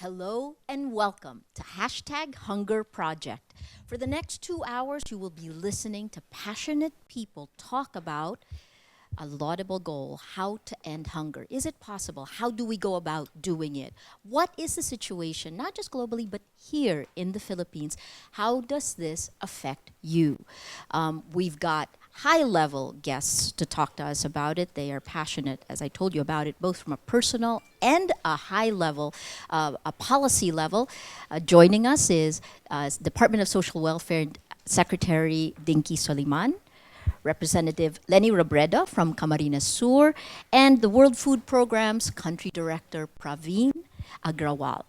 Hello and welcome to #Hunger Project. For the next 2 hours, you will be listening to passionate people talk about a laudable goal, how to end hunger. Is it possible? How do we go about doing it? What is the situation, not just globally, but here in the Philippines? How does this affect you? We've got high-level guests to talk to us about it. They are passionate, as I told you, about it, both from a personal and a high level, a policy level. Joining us is Department of Social Welfare Secretary Dinky Soliman, Representative Lenny Robredo from Camarines Sur, and the World Food Program's Country Director Praveen Agrawal.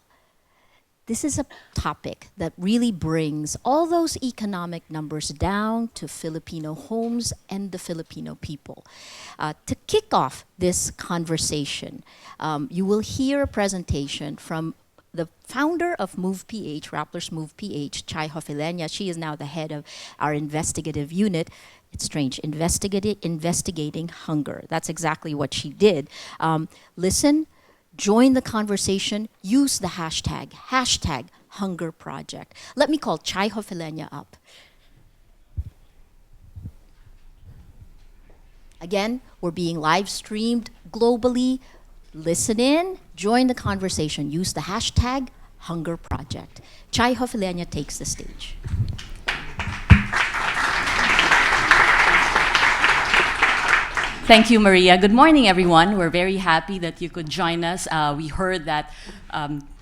This is a topic that really brings all those economic numbers down to Filipino homes and the Filipino people. To kick off this conversation, you will hear a presentation from the founder of Move PH, Rappler's Move PH, Chai Hofilenya. She is now the head of our investigative unit. It's strange, investigating hunger. That's exactly what she did. Listen, join the conversation, use the hashtag Hunger Project. Let me call Chai Hofilenya up. Again, we're being live streamed globally. Listen in, join the conversation, use the hashtag Hunger Project. Chai Hofilenya takes the stage. Thank you, Maria. Good morning, everyone. We're very happy that you could join us. We heard that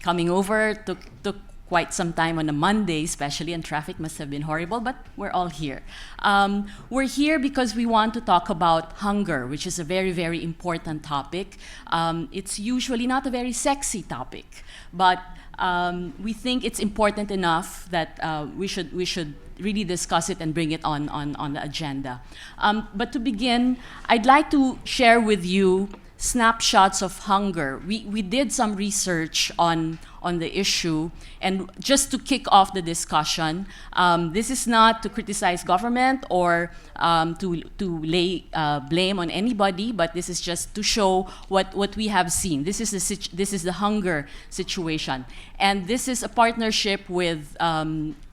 coming over took quite some time on a Monday, especially, and traffic must have been horrible, but we're all here. We're here because we want to talk about hunger, which is a very, very important topic. It's usually not a very sexy topic, but we think it's important enough that we should really discuss it and bring it on the agenda. But to begin, I'd like to share with you snapshots of hunger. We did some research on the issue, and just to kick off the discussion, this is not to criticize government or to lay blame on anybody, but this is just to show what we have seen. This is the hunger situation, and this is a partnership with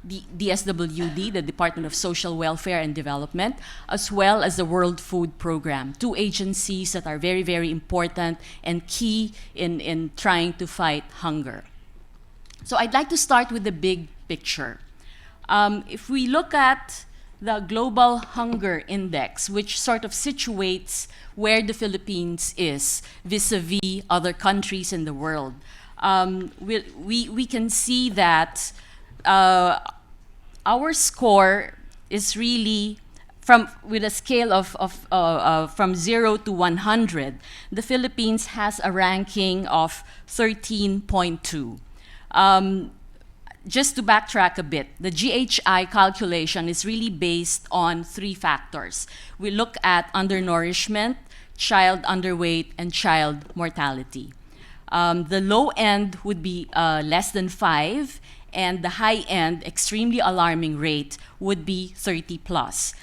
the DSWD, the Department of Social Welfare and Development, as well as the World Food Program, two agencies that are very, very important and key in trying to fight hunger. So I'd like to start with the big picture. If we look at the Global Hunger Index, which sort of situates where the Philippines is vis-a-vis other countries in the world, we can see that our score is really with a scale from 0 to 100. The Philippines has a ranking of 13.2. Just to backtrack a bit, the GHI calculation is really based on 3 factors. We look at undernourishment, child underweight, and child mortality. The low end would be less than 5, and the high end, extremely alarming rate, would be 30 plus.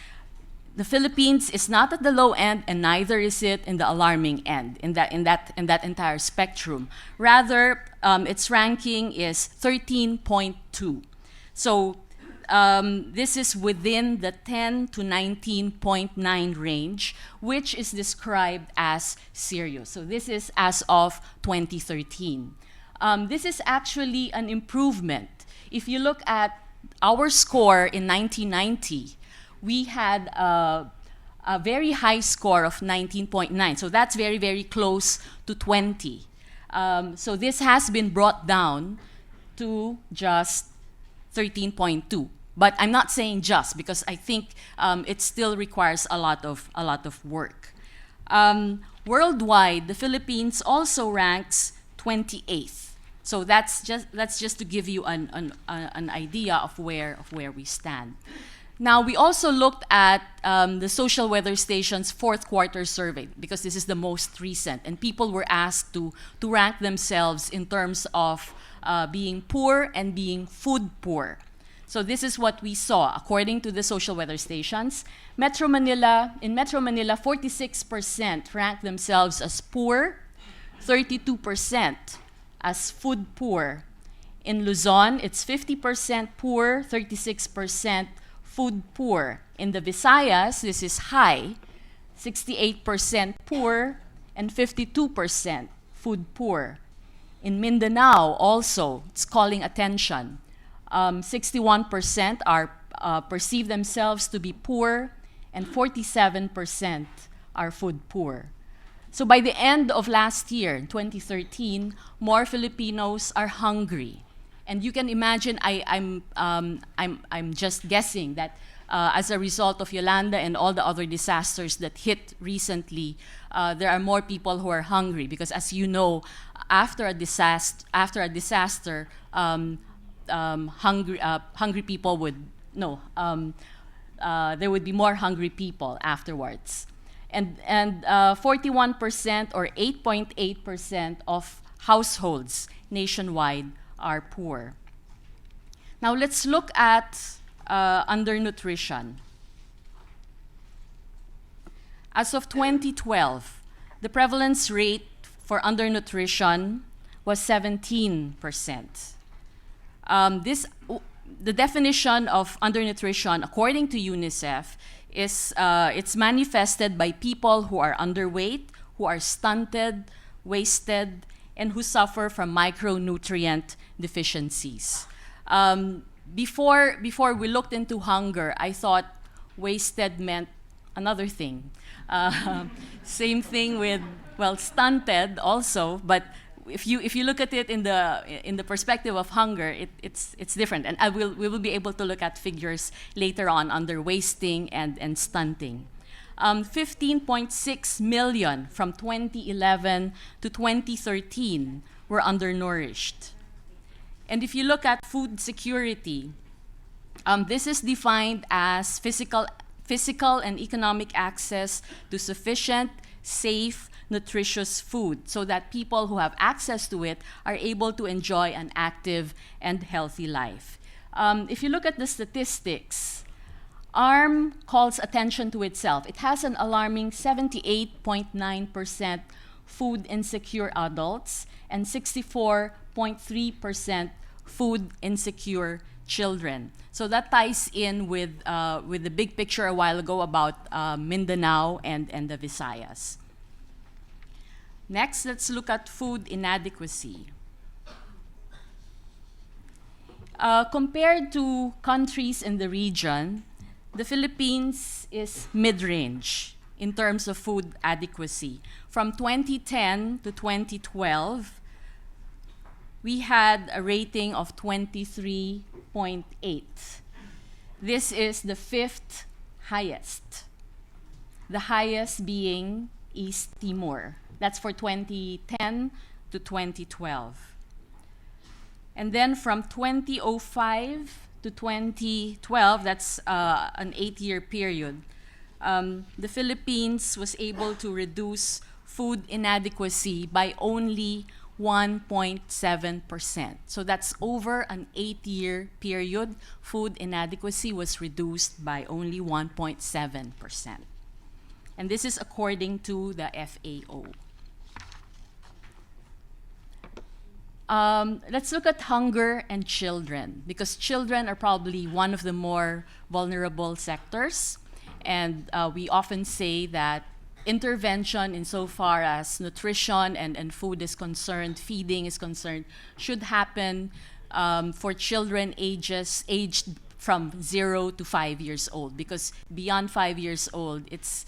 The Philippines is not at the low end, and neither is it in the alarming end, in that entire spectrum. Rather, its ranking is 13.2. So this is within the 10 to 19.9 range, which is described as serious. So this is as of 2013. This is actually an improvement. If you look at our score in 1990, we had a very high score of 19.9. So that's very, very close to 20. So this has been brought down to just 13.2. But I'm not saying just, because I think it still requires a lot of work. Worldwide, the Philippines also ranks 28th. So that's just to give you an idea of where we stand. Now, we also looked at the Social Weather Station's 4th quarter survey, because this is the most recent, and people were asked to rank themselves in terms of being poor and being food poor. So this is what we saw according to the Social Weather Stations. In Metro Manila, 46% ranked themselves as poor, 32% as food poor. In Luzon, it's 50% poor, 36% food poor. In the Visayas, this is high, 68% poor and 52% food poor. In Mindanao, also, it's calling attention. 61% are perceive themselves to be poor, and 47% are food poor. So by the end of last year, in 2013, more Filipinos are hungry. And you can imagine, I'm just guessing that as a result of Yolanda and all the other disasters that hit recently, there are more people who are hungry because, as you know, after a disaster, hungry people would there would be more hungry people afterwards. And 41% or 8.8% of households nationwide are poor. Now let's look at undernutrition. As of 2012, the prevalence rate for undernutrition was 17%. The definition of undernutrition, according to UNICEF, is it's manifested by people who are underweight, who are stunted, wasted, and who suffer from micronutrient deficiencies. Before we looked into hunger, I thought wasted meant another thing. Same thing with, well, stunted also, but if you look at it in the perspective of hunger, it's different, and we will be able to look at figures later on under wasting and stunting. 15.6 million from 2011 to 2013 were undernourished. And if you look at food security, this is defined as physical and economic access to sufficient, safe, nutritious food so that people who have access to it are able to enjoy an active and healthy life. If you look at the statistics, ARM calls attention to itself. It has an alarming 78.9% food insecure adults and 64.3% food insecure children. So that ties in with the big picture a while ago about Mindanao and the Visayas. Next, let's look at food inadequacy. Compared to countries in the region, the Philippines is mid-range in terms of food adequacy. From 2010 to 2012, we had a rating of 23.8. This is the fifth highest, the highest being East Timor. That's for 2010 to 2012. And then from 2005 to 2012, that's an 8-year period, the Philippines was able to reduce food inadequacy by only 1.7%. So that's over an 8-year period, food inadequacy was reduced by only 1.7%. And this is according to the FAO. Let's look at hunger and children, because children are probably one of the more vulnerable sectors. And we often say that intervention insofar as nutrition and food is concerned, feeding is concerned, should happen for children aged from 0 to 5 years old, because beyond 5 years old, it's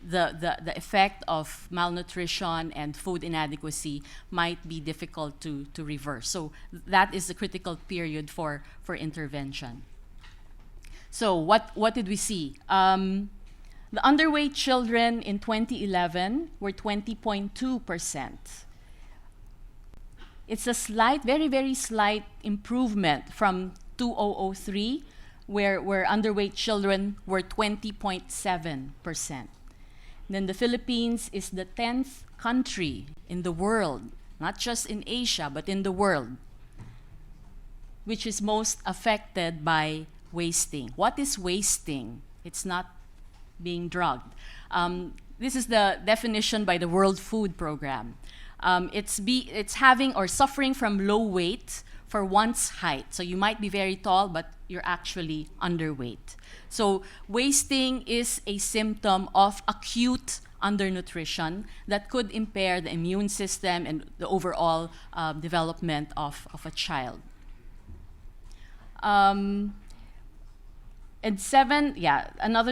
the effect of malnutrition and food inadequacy might be difficult to reverse. So that is the critical period for intervention. So what did we see? The underweight children in 2011 were 20.2%. It's a slight, very, very slight improvement from 2003, where underweight children were 20.7%. Then the Philippines is the 10th country in the world, not just in Asia, but in the world, which is most affected by wasting. What is wasting? It's not being drugged. This is the definition by the World Food Program. It's having or suffering from low weight for one's height. So you might be very tall, but you're actually underweight. So wasting is a symptom of acute undernutrition that could impair the immune system and the overall development of a child. Another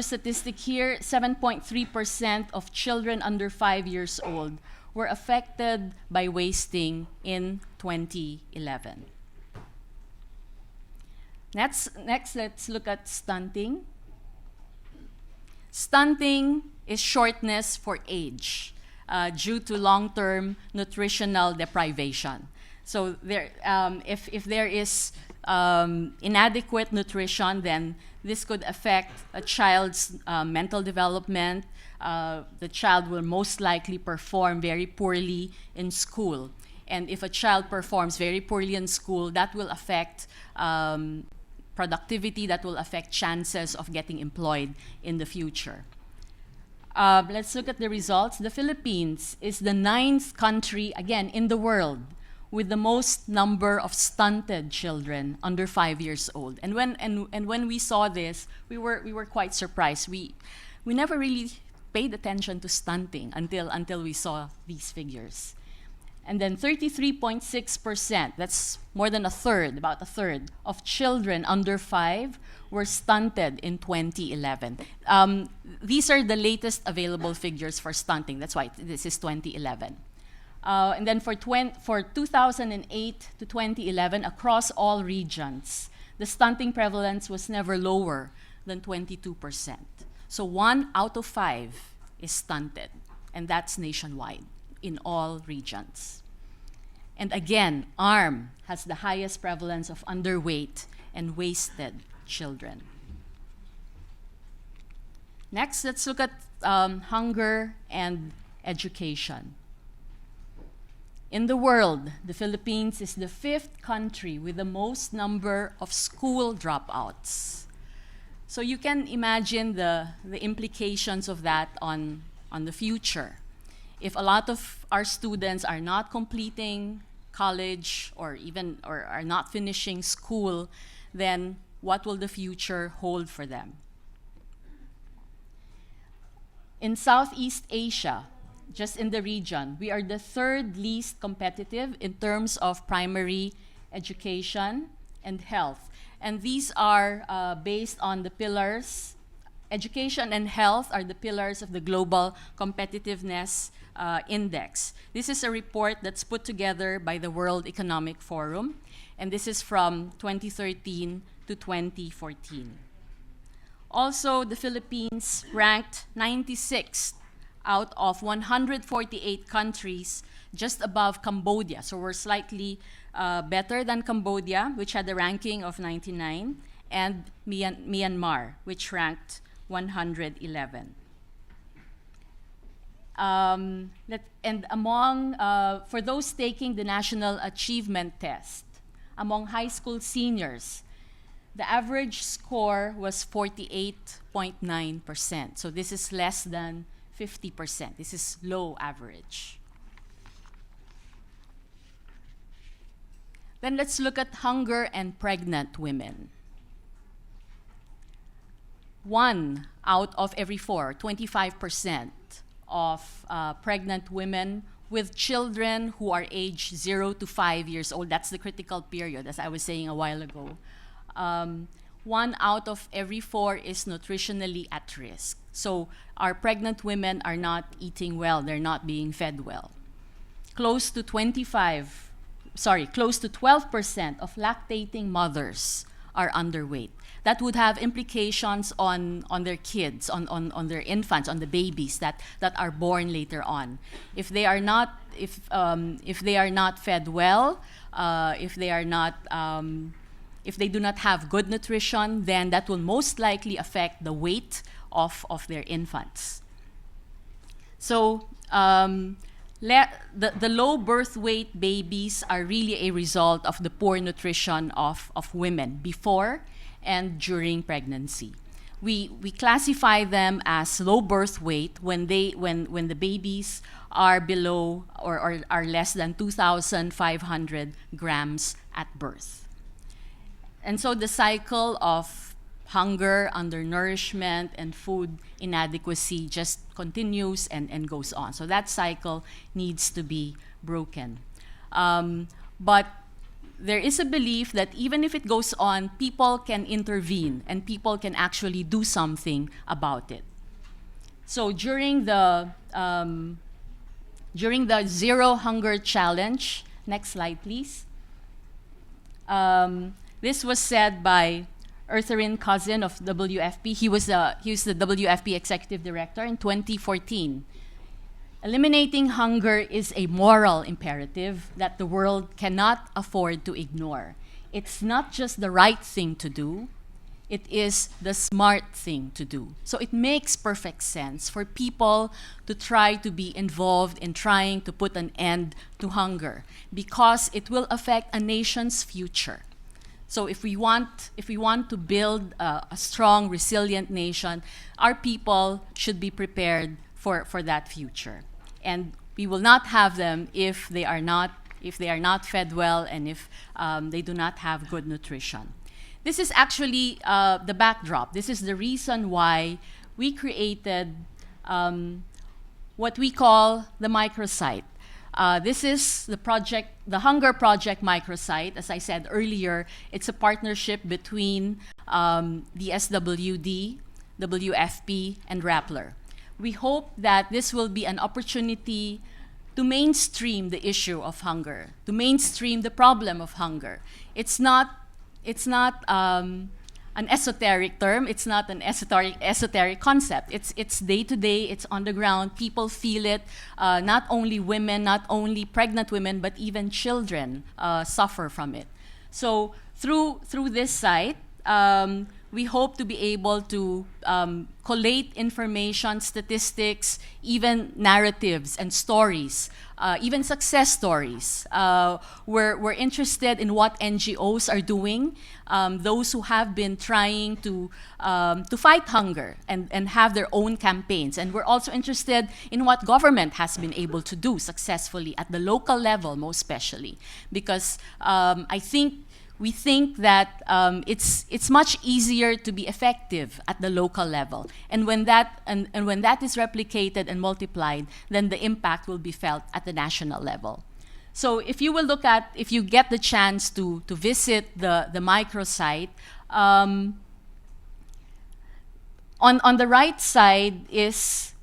statistic here, 7.3% of children under 5 years old were affected by wasting in 2011. Next, let's look at stunting. Stunting is shortness for age due to long-term nutritional deprivation. So if there is inadequate nutrition, then this could affect a child's mental development. The child will most likely perform very poorly in school. And if a child performs very poorly in school, that will affect productivity, that will affect chances of getting employed in the future. Let's look at the results. The Philippines is the 9th country, again, in the world with the most number of stunted children under 5 years old. And when we saw this, we were quite surprised. We never really paid attention to stunting until we saw these figures. And then 33.6%, that's more than a third, about a third, of children under 5 were stunted in 2011. These are the latest available figures for stunting. That's why this is 2011. And then for 2008 to 2011, across all regions, the stunting prevalence was never lower than 22%. So 1 out of 5 is stunted, and that's nationwide in all regions. And again, ARM has the highest prevalence of underweight and wasted children. Next, let's look at hunger and education. In the world, the Philippines is the 5th country with the most number of school dropouts. So you can imagine the implications of that on the future. If a lot of our students are not completing college or are not finishing school, then what will the future hold for them? In Southeast Asia, just in the region, we are the 3rd least competitive in terms of primary education and health. And these are based on the pillars. Education and health are the pillars of the Global Competitiveness Index. This is a report that's put together by the World Economic Forum, and this is from 2013 to 2014. Also, the Philippines ranked 96th out of 148 countries, just above Cambodia. So we're slightly better than Cambodia, which had a ranking of 99, and Myanmar, which ranked 111. And among, for those taking the National Achievement Test, among high school seniors, the average score was 48.9%. So this is less than 50%. This is low average. Then let's look at hunger and pregnant women. 1 out of every 4, 25% of pregnant women with children who are aged 0 to 5 years old, that's the critical period, as I was saying a while ago. 1 out of every 4 is nutritionally at risk. So our pregnant women are not eating well, they're not being fed well. Close to 12% of lactating mothers are underweight. That would have implications on their kids, on their infants, on the babies that are born later on. If they are not fed well, if they do not have good nutrition, then that will most likely affect the weight of their infants. So the low birth weight babies are really a result of the poor nutrition of women before and during pregnancy. we classify them as low birth weight when the babies are below or are less than 2,500 grams at birth. And so the cycle of hunger, undernourishment, and food inadequacy just continues and goes on. So that cycle needs to be broken. But there is a belief that even if it goes on, people can intervene and people can actually do something about it. So during the Zero Hunger Challenge, next slide please. This was said by Ertharin Cousin of WFP. He was the WFP Executive Director in 2014. Eliminating hunger is a moral imperative that the world cannot afford to ignore. It's not just the right thing to do, it is the smart thing to do. So it makes perfect sense for people to try to be involved in trying to put an end to hunger because it will affect a nation's future. So if we want to build a strong, resilient nation, our people should be prepared for that future. And we will not have them if they are not fed well and if they do not have good nutrition. This is actually the backdrop. This is the reason why we created what we call the microsite. This is the Hunger Project microsite. As I said earlier, it's a partnership between the SWD, WFP, and Rappler. We hope that this will be an opportunity to mainstream the issue of hunger, to mainstream the problem of hunger. It's not an esoteric term. It's not an esoteric concept. It's day to day. It's on the ground. People feel it. Not only women, not only pregnant women, but even children suffer from it. So through this site, we hope to be able to collate information, statistics, even narratives and stories, even success stories. We're interested in what NGOs are doing, those who have been trying to fight hunger and have their own campaigns. And we're also interested in what government has been able to do successfully at the local level, most especially, because we think that it's much easier to be effective at the local level, and when that is replicated and multiplied, then the impact will be felt at the national level. So if you get the chance to visit the microsite, on the right side is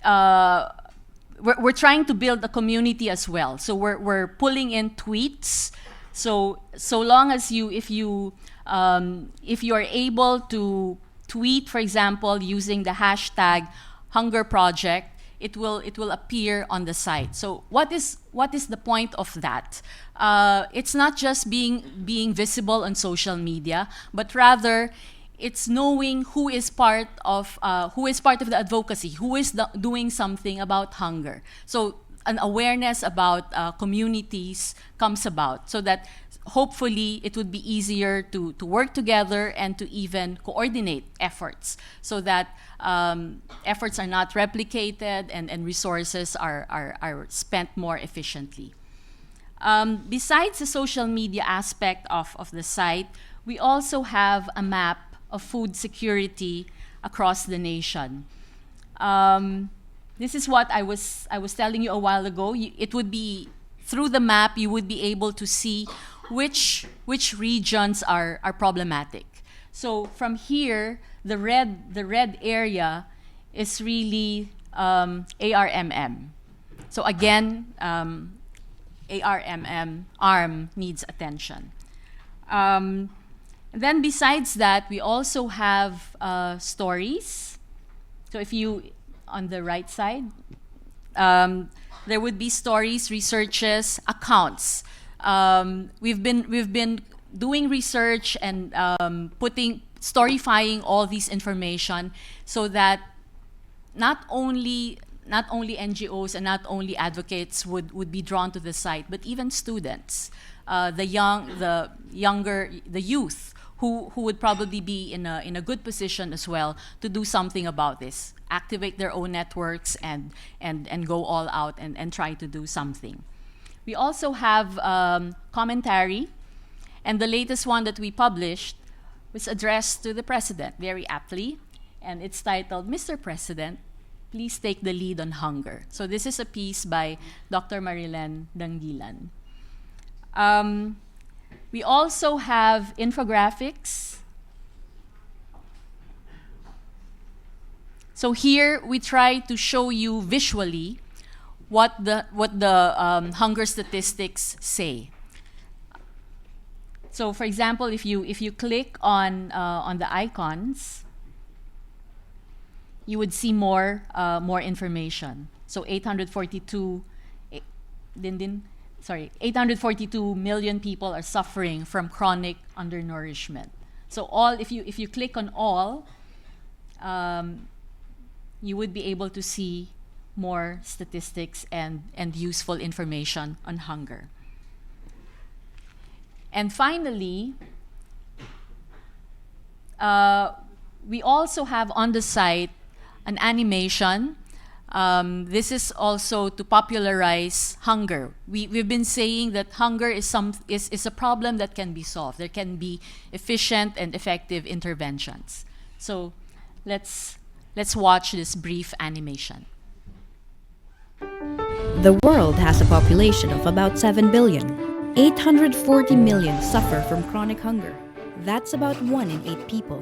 we're trying to build a community as well. So we're pulling in tweets. So long as if you are able to tweet, for example, using the hashtag Hunger Project, it will appear on the site. So what is the point of that? It's not just being visible on social media, but rather it's knowing who is part of the advocacy, who is doing something about hunger. So an awareness about communities comes about, so that hopefully it would be easier to work together and to even coordinate efforts, so that efforts are not replicated and resources are spent more efficiently. Besides the social media aspect of the site, we also have a map of food security across the nation. This is what I was telling you a while ago. It would be through the map you would be able to see which regions are problematic. So from here, the red area is really ARMM. So again, ARM needs attention. Then besides that, we also have stories. So if you on the right side, there would be stories, researches, accounts. We've been doing research and storyfying all these information, so that not only NGOs and not only advocates would be drawn to the site, but even students, the youth who would probably be in a good position as well to do something about this, activate their own networks and go all out and try to do something. We also have commentary, and the latest one that we published was addressed to the President very aptly, and it's titled, Mr. President, please take the lead on hunger. So this is a piece by Dr. Marilyn Dangilan. We also have infographics. So here we try to show you visually what the hunger statistics say. So, for example, if you click on the icons, you would see more information. So 842 million people are suffering from chronic undernourishment. So if you click on all, you would be able to see more statistics and useful information on hunger. And finally, we also have on the site an animation. This is also to popularize hunger. We've been saying that hunger is a problem that can be solved. There can be efficient and effective interventions. So let's watch this brief animation. The world has a population of about 7 billion. 840 million suffer from chronic hunger. That's about 1 in 8 people.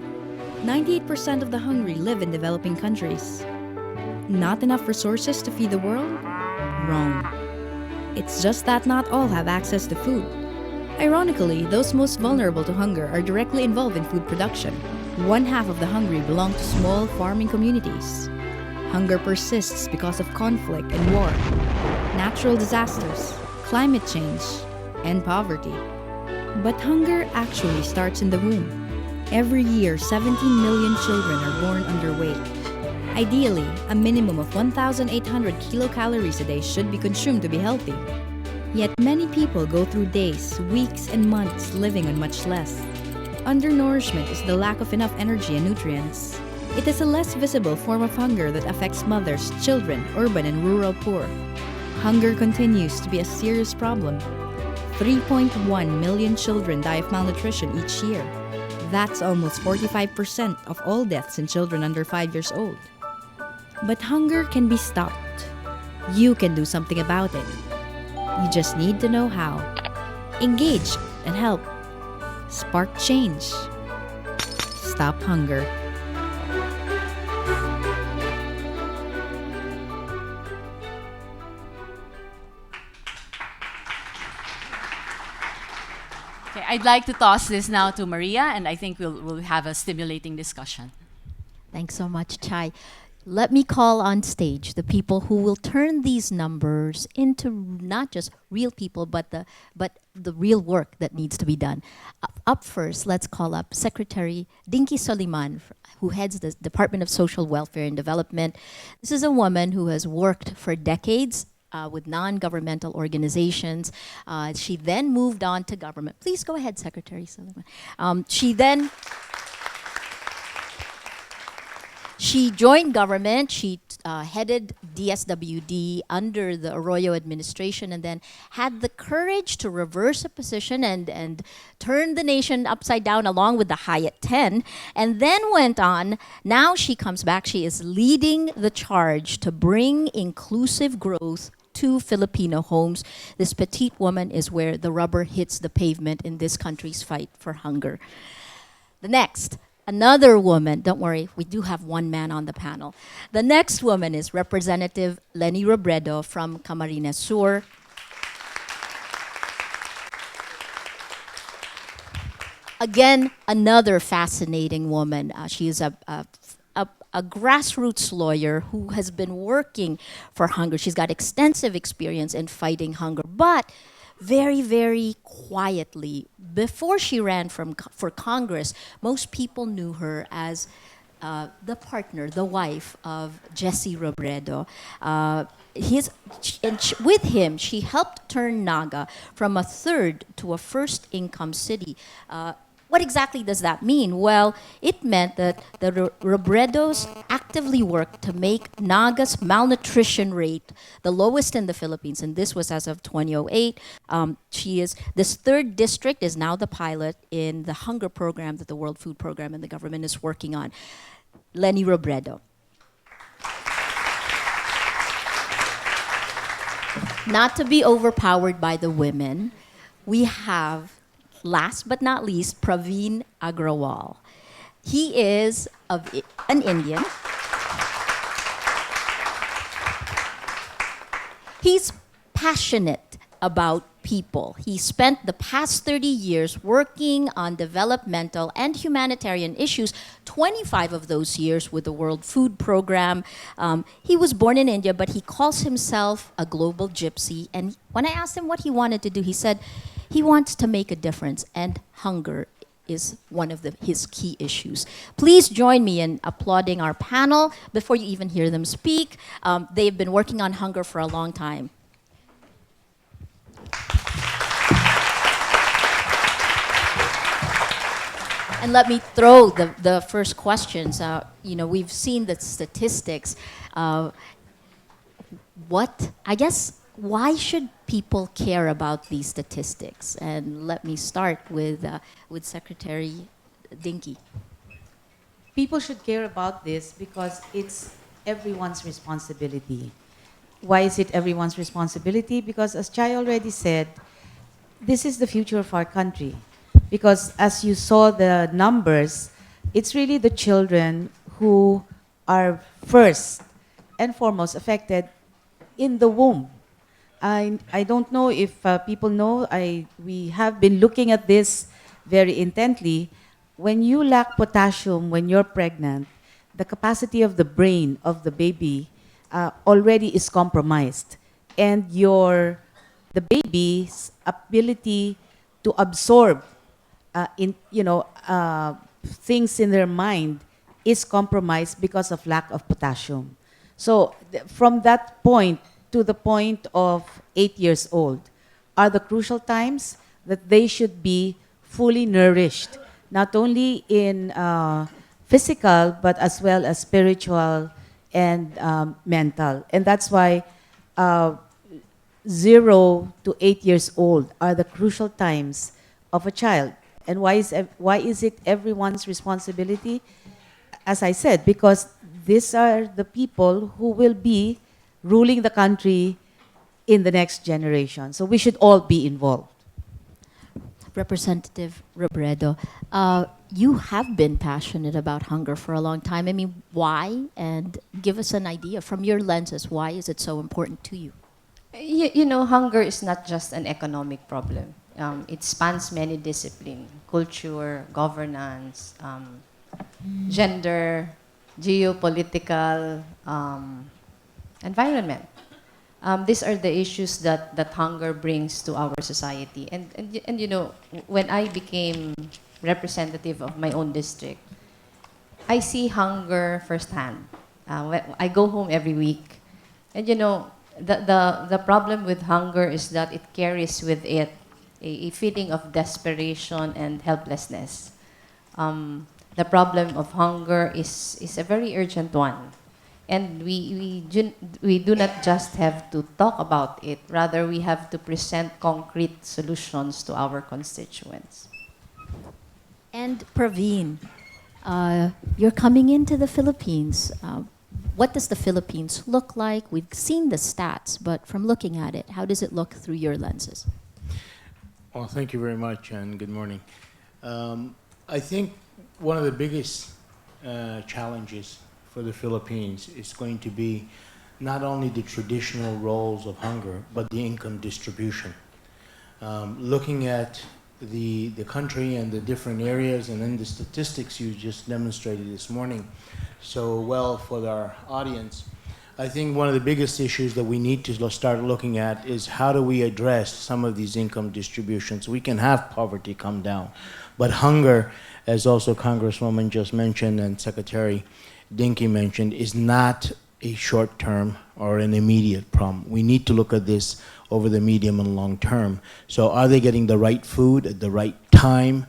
98% of the hungry live in developing countries. Not enough resources to feed the world? Wrong. It's just that not all have access to food. Ironically, those most vulnerable to hunger are directly involved in food production. 1/2 of the hungry belong to small farming communities. Hunger persists because of conflict and war, natural disasters, climate change, and poverty. But hunger actually starts in the womb. Every year, 17 million children are born underweight. Ideally, a minimum of 1,800 kilocalories a day should be consumed to be healthy. Yet many people go through days, weeks, and months living on much less. Undernourishment is the lack of enough energy and nutrients. It is a less visible form of hunger that affects mothers, children, urban and rural poor. Hunger continues to be a serious problem. 3.1 million children die of malnutrition each year. That's almost 45% of all deaths in children under 5 years old. But hunger can be stopped. You can do something about it. You just need to know how. Engage and help. Spark change. Stop hunger. Okay, I'd like to toss this now to Maria, and I think we'll have a stimulating discussion. Thanks so much, Chai. Let me call on stage the people who will turn these numbers into not just real people, but the real work that needs to be done. Up first, let's call up Secretary Dinky Soliman, who heads the Department of Social Welfare and Development. This is a woman who has worked for decades with non-governmental organizations. She then moved on to government. Please go ahead, Secretary Soliman. She joined government. She headed DSWD under the Arroyo administration and then had the courage to reverse a position and turn the nation upside down along with the Hyatt 10, and then went on. Now she comes back. She is leading the charge to bring inclusive growth to Filipino homes. This petite woman is where the rubber hits the pavement in this country's fight for hunger. The next, another woman, don't worry, we do have one man on the panel. The next woman is Representative Leni Robredo from Camarines Sur. Again, another fascinating woman. She is a grassroots lawyer who has been working for hunger. She's got extensive experience in fighting hunger, but very, very quietly. Before she ran for Congress, most people knew her as the partner, the wife of Jesse Robredo. With him, she helped turn Naga from a third to a first income city. What exactly does that mean? Well, it meant that the Robredos actively worked to make Naga's malnutrition rate the lowest in the Philippines, and this was as of 2008. This third district is now the pilot in the hunger program that the World Food Program and the government is working on. Lenny Robredo. Not to be overpowered by the women, we have, last but not least, Praveen Agrawal. He is an Indian. He's passionate about people. He spent the past 30 years working on developmental and humanitarian issues, 25 of those years with the World Food Program. He was born in India, but he calls himself a global gypsy. And when I asked him what he wanted to do, he said he wants to make a difference, and hunger is one of his key issues. Please join me in applauding our panel before you even hear them speak. They've been working on hunger for a long time. And let me throw the first questions. We've seen the statistics. Why should people care about these statistics? And let me start with Secretary Dinky. People should care about this because it's everyone's responsibility. Why is it everyone's responsibility? Because as Chai already said, this is the future of our country. Because as you saw the numbers, it's really the children who are first and foremost affected in the womb. I don't know if people know, we have been looking at this very intently. When you lack potassium when you're pregnant, the capacity of the brain of the baby already is compromised. And the baby's ability to absorb things in their mind is compromised because of lack of potassium. So from that point to the point of 8 years old are the crucial times that they should be fully nourished, not only in physical but as well as spiritual and mental. And that's why 0 to 8 years old are the crucial times of a child. And why is it everyone's responsibility? As I said, because these are the people who will be ruling the country in the next generation. So we should all be involved. Representative Robredo, you have been passionate about hunger for a long time. I mean, why? And give us an idea from your lenses. Why is it so important to you? Hunger is not just an economic problem. It spans many disciplines: culture, governance, gender, geopolitical, environment. These are the issues that hunger brings to our society. And when I became representative of my own district, I see hunger firsthand. I go home every week. And the problem with hunger is that it carries with it a feeling of desperation and helplessness. The problem of hunger is a very urgent one. And we do not just have to talk about it, rather we have to present concrete solutions to our constituents. And Praveen, you're coming into the Philippines. What does the Philippines look like? We've seen the stats, but from looking at it, how does it look through your lenses? Well, thank you very much, and good morning. I think one of the biggest challenges for the Philippines is going to be not only the traditional roles of hunger, but the income distribution. Looking at the country and the different areas, and then the statistics you just demonstrated this morning so well for our audience, I think one of the biggest issues that we need to start looking at is how do we address some of these income distributions. We can have poverty come down, but hunger, as also Congresswoman just mentioned and Secretary Dinky mentioned, is not a short-term or an immediate problem. We need to look at this over the medium and long term. So are they getting the right food at the right time?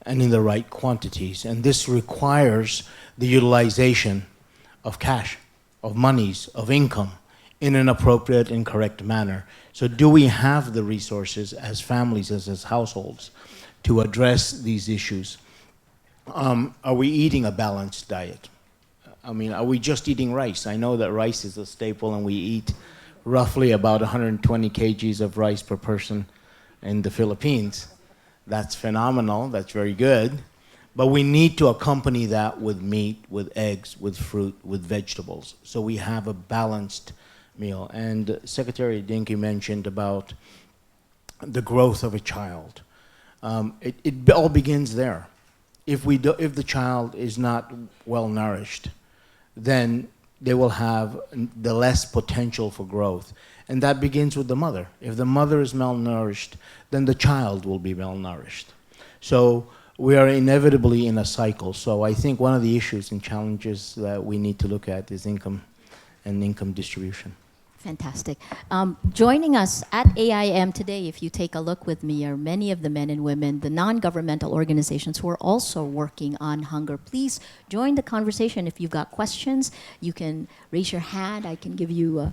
and in the right quantities. And this requires the utilization of cash, of monies, of income in an appropriate and correct manner. So do we have the resources as families, as households, to address these issues? Are we eating a balanced diet? I mean, are we just eating rice? I know that rice is a staple, and we eat roughly about 120 kgs of rice per person in the Philippines. That's phenomenal, that's very good. But we need to accompany that with meat, with eggs, with fruit, with vegetables, so we have a balanced meal. And Secretary Dinky mentioned about the growth of a child. It all begins there. If the child is not well nourished, then they will have the less potential for growth. And that begins with the mother. If the mother is malnourished, then the child will be malnourished. So we are inevitably in a cycle. So I think one of the issues and challenges that we need to look at is income and income distribution. Fantastic. Joining us at AIM today, if you take a look with me, are many of the men and women, the non-governmental organizations who are also working on hunger. Please join the conversation. If you've got questions, you can raise your hand. I can give you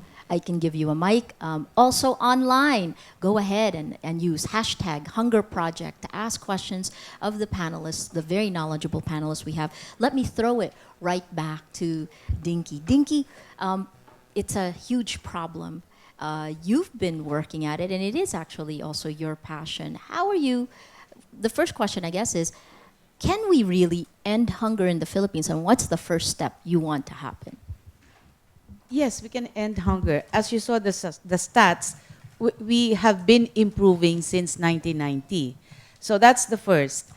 a mic. Also online, go ahead and use hashtag Hunger Project to ask questions of the panelists, the very knowledgeable panelists we have. Let me throw it right back to Dinky. Dinky, it's a huge problem. You've been working at it, and it is actually also your passion. How are you? The first question, I guess, is can we really end hunger in the Philippines, and what's the first step you want to happen? Yes, we can end hunger. As you saw the stats, we have been improving since 1990. So that's the first,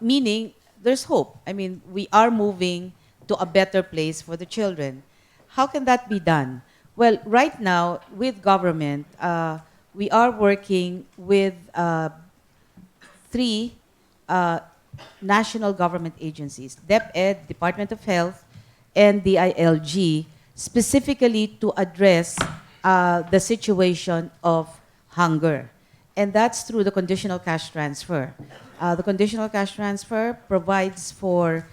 meaning there's hope. I mean, we are moving to a better place for the children. How can that be done? Well, right now, with government, we are working with 3 national government agencies, DepEd, Department of Health, and DILG, specifically to address the situation of hunger. And that's through the conditional cash transfer. The conditional cash transfer provides for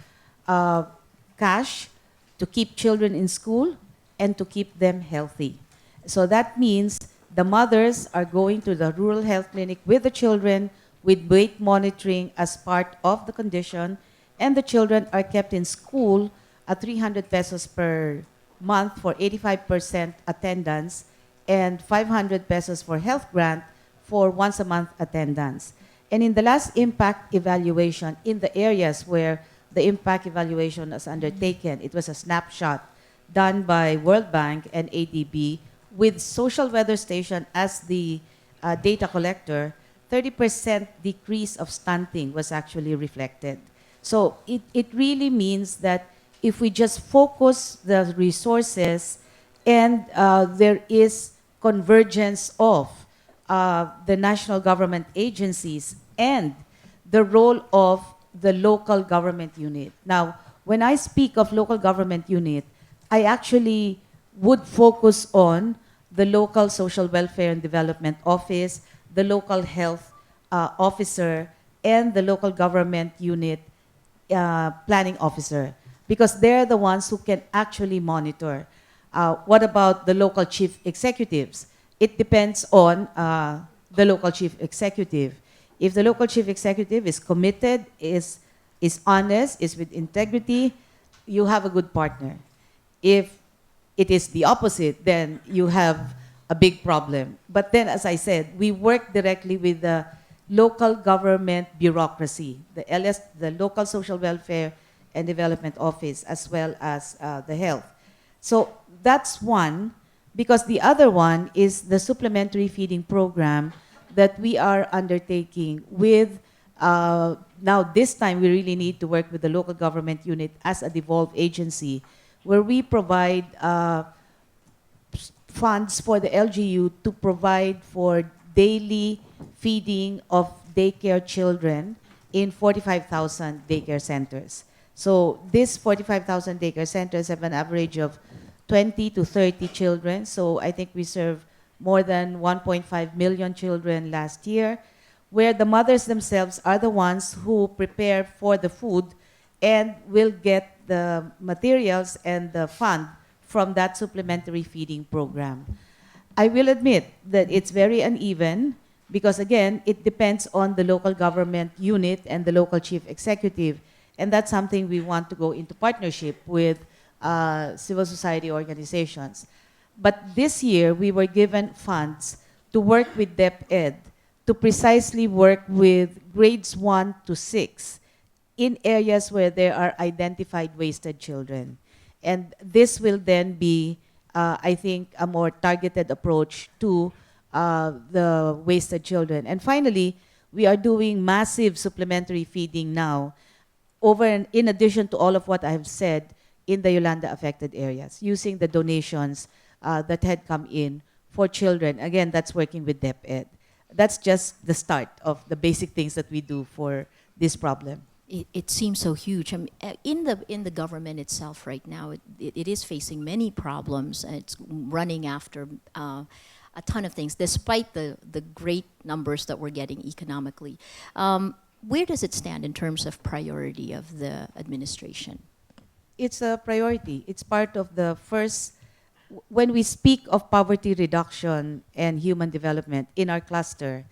cash to keep children in school and to keep them healthy. So that means the mothers are going to the rural health clinic with the children with weight monitoring as part of the condition, and the children are kept in school at 300 pesos per month for 85% attendance and 500 pesos for health grant for once a month attendance. And in the last impact evaluation, in the areas where the impact evaluation was undertaken, it was a snapshot done by World Bank and ADB with Social Weather Station as the data collector. 30% decrease of stunting was actually reflected. So it really means that if we just focus the resources and there is convergence of the national government agencies and the role of the local government unit. Now, when I speak of local government unit, I actually would focus on the local social welfare and development office, the local health officer, and the local government unit planning officer, because they're the ones who can actually monitor. What about the local chief executives? It depends on the local chief executive. If the local chief executive is committed, is honest, is with integrity, you have a good partner. If it is the opposite, then you have a big problem. But then, as I said, we work directly with the local government bureaucracy, the local social welfare and development office, as well as the health. So that's one, because the other one is the supplementary feeding program that we are undertaking with, now this time we really need to work with the local government unit as a devolved agency, where we provide funds for the LGU to provide for daily feeding of daycare children in 45,000 daycare centers. So these 45,000 daycare centers have an average of 20 to 30 children. So I think we serve more than 1.5 million children last year. where the mothers themselves are the ones who prepare for the food and will get the materials and the fund from that supplementary feeding program. I will admit that it's very uneven because, again, it depends on the local government unit and the local chief executive. And that's something we want to go into partnership with civil society organizations. But this year, we were given funds to work with DepEd to precisely work with grades 1 to 6 in areas where there are identified wasted children. And this will then be, I think, a more targeted approach to the wasted children. And finally, we are doing massive supplementary feeding now, over and in addition to all of what I have said, in the Yolanda affected areas, using the donations that had come in for children. Again, that's working with DepEd. That's just the start of the basic things that we do for this problem. It seems so huge. I mean, in the government itself right now, it is facing many problems, and it's running after a ton of things, despite the great numbers that we're getting economically. Where does it stand in terms of priority of the administration? It's a priority. It's part of the first, when we speak of poverty reduction and human development in our cluster,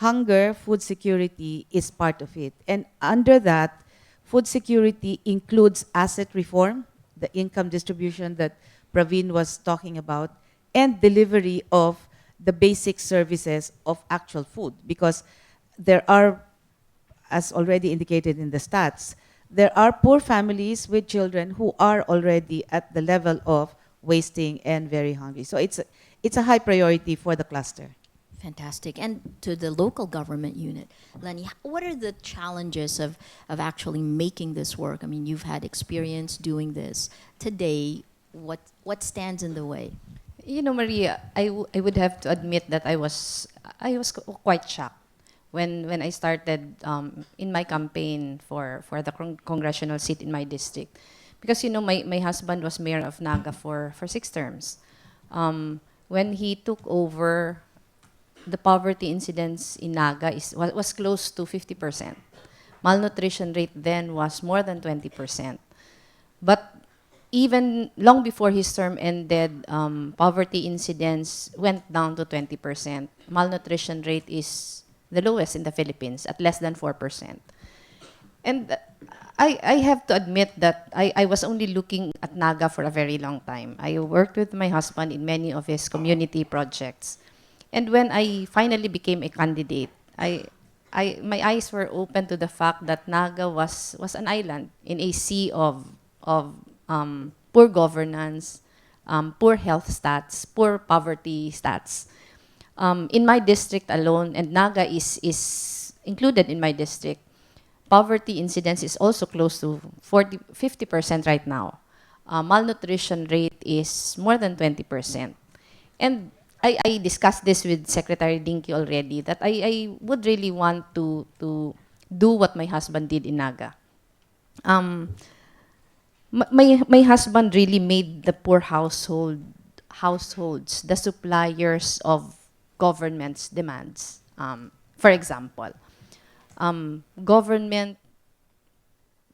hunger, food security is part of it. And under that, food security includes asset reform, the income distribution that Praveen was talking about, and delivery of the basic services of actual food. Because there are, as already indicated in the stats, there are poor families with children who are already at the level of wasting and very hungry. So it's a high priority for the cluster. Fantastic. And to the local government unit, Lenny, what are the challenges of actually making this work? I mean, you've had experience doing this. Today, what stands in the way? You know, Maria, I would have to admit that I was quite shocked when I started in my campaign for the congressional seat in my district. Because, you know, my husband was mayor of Naga for 6 terms. When he took over, the poverty incidence in Naga was close to 50%. Malnutrition rate then was more than 20%. But even long before his term ended, poverty incidence went down to 20%. Malnutrition rate is the lowest in the Philippines, at less than 4%. And I have to admit that I was only looking at Naga for a very long time. I worked with my husband in many of his community projects. And when I finally became a candidate, my eyes were open to the fact that Naga was an island in a sea of poor governance, poor health stats, poor poverty stats. In my district alone, and Naga is included in my district, poverty incidence is also close to 50% right now. Malnutrition rate is more than 20%. And I discussed this with Secretary Dinky already, that I would really want to do what my husband did in Naga. My husband really made the poor households the suppliers of government's demands. For example, government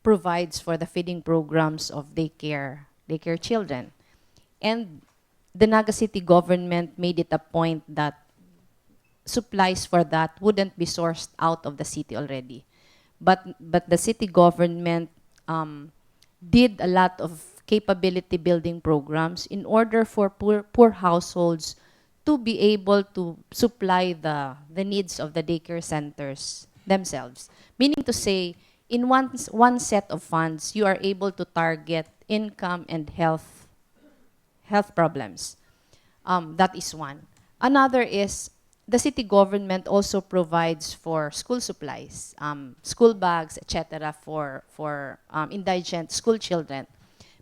provides for the feeding programs of daycare children. And the Naga City government made it a point that supplies for that wouldn't be sourced out of the city already. But the city government did a lot of capability building programs in order for poor households to be able to supply the needs of the daycare centers themselves. Meaning to say, in one set of funds, you are able to target income and health problems. That is one. Another is the city government also provides for school supplies, school bags, etc. for indigent school children.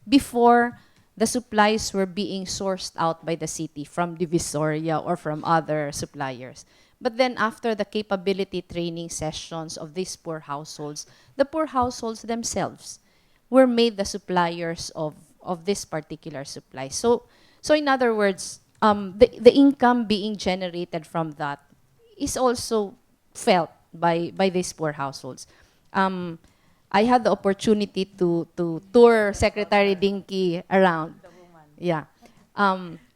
Before, the supplies were being sourced out by the city from Divisoria or from other suppliers. But then after the capability training sessions of these poor households, the poor households themselves were made the suppliers of this particular supply. So in other words, the income being generated from that is also felt by these poor households. I had the opportunity to tour Secretary Dinky around. Yeah.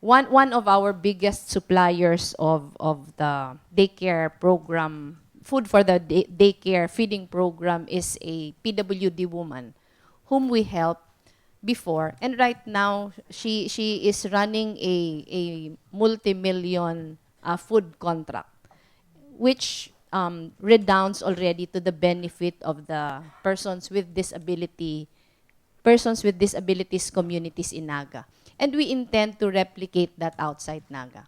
One of our biggest suppliers of the daycare program, food for the daycare feeding program, is a PWD woman whom we helped before. And right now, she is running a multi-million food contract, which redounds already to the benefit of the persons with disabilities communities in Naga. And we intend to replicate that outside Naga.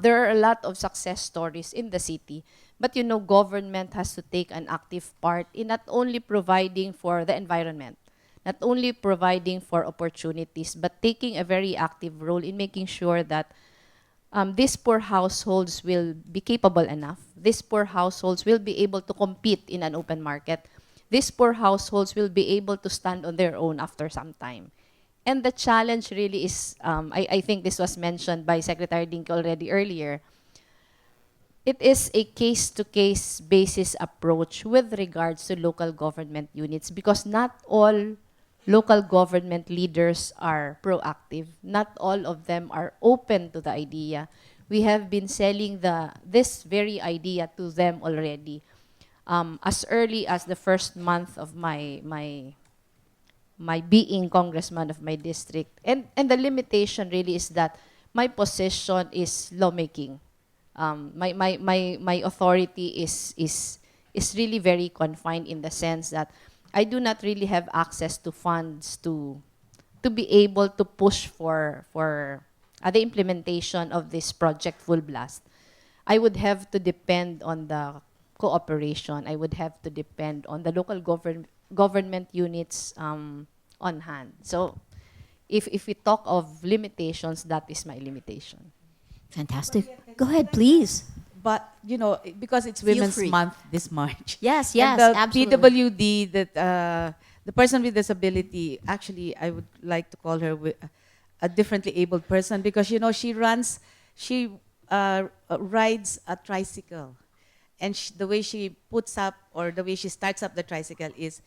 There are a lot of success stories in the city, but government has to take an active part in not only providing for the environment, not only providing for opportunities, but taking a very active role in making sure that these poor households will be capable enough. These poor households will be able to compete in an open market. These poor households will be able to stand on their own after some time. And the challenge really is, I think this was mentioned by Secretary Dinky already earlier, it is a case-to-case basis approach with regards to local government units, because not all local government leaders are proactive. Not all of them are open to the idea. We have been selling this very idea to them already. As early as the first month of my being congressman of my district. And the limitation really is that my position is lawmaking. My authority is really very confined, in the sense that I do not really have access to funds to be able to push for the implementation of this project Full Blast. I would have to depend on the cooperation. I would have to depend on the local government units on hand. So if we talk of limitations, that is my limitation. Fantastic. Go ahead, please. But, because it's Feel Women's free. Month this March. Yes, And yes, the absolutely. PWD, the person with disability, actually, I would like to call her a differently abled person, because, she rides a tricycle. And the way she puts up, or the way she starts up the tricycle is,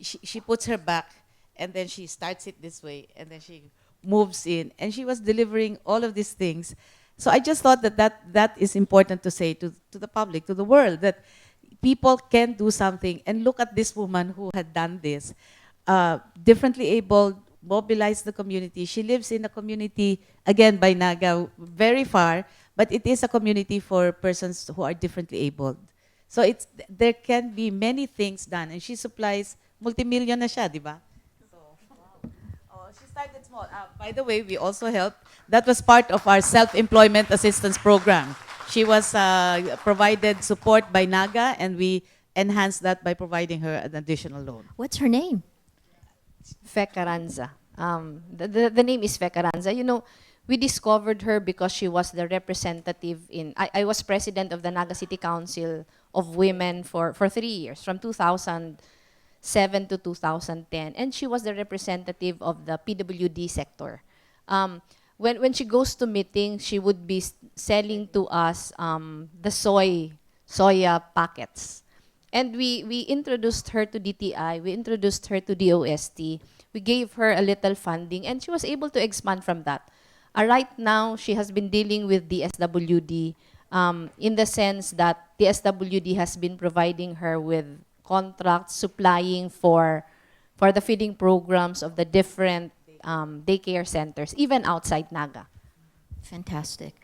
she puts her back, and then she starts it this way, and then she moves in. And she was delivering all of these things. So I just thought that is important to say to the public, to the world, that people can do something. And look at this woman who had done this. Differently abled, mobilized the community. She lives in a community, again, by Naga, very far, but it is a community for persons who are differently abled. So there can be many things done. And she supplies, multi-million na siya, di ba? She started small. By the way, we also helped. That was part of our self-employment assistance program. She was provided support by Naga, and we enhanced that by providing her an additional loan. What's her name? Fekaranza. The name is Fekaranza. We discovered her because she was the representative I was president of the Naga City Council of Women for 3 years, from 2007 to 2010. And she was the representative of the PWD sector. When she goes to meetings, she would be selling to us the soya packets. And we introduced her to DTI, we introduced her to DOST, we gave her a little funding, and she was able to expand from that. Right now, she has been dealing with the SWD in the sense that the SWD has been providing her with contracts, supplying for the feeding programs of the different daycare centers, even outside Naga. Fantastic.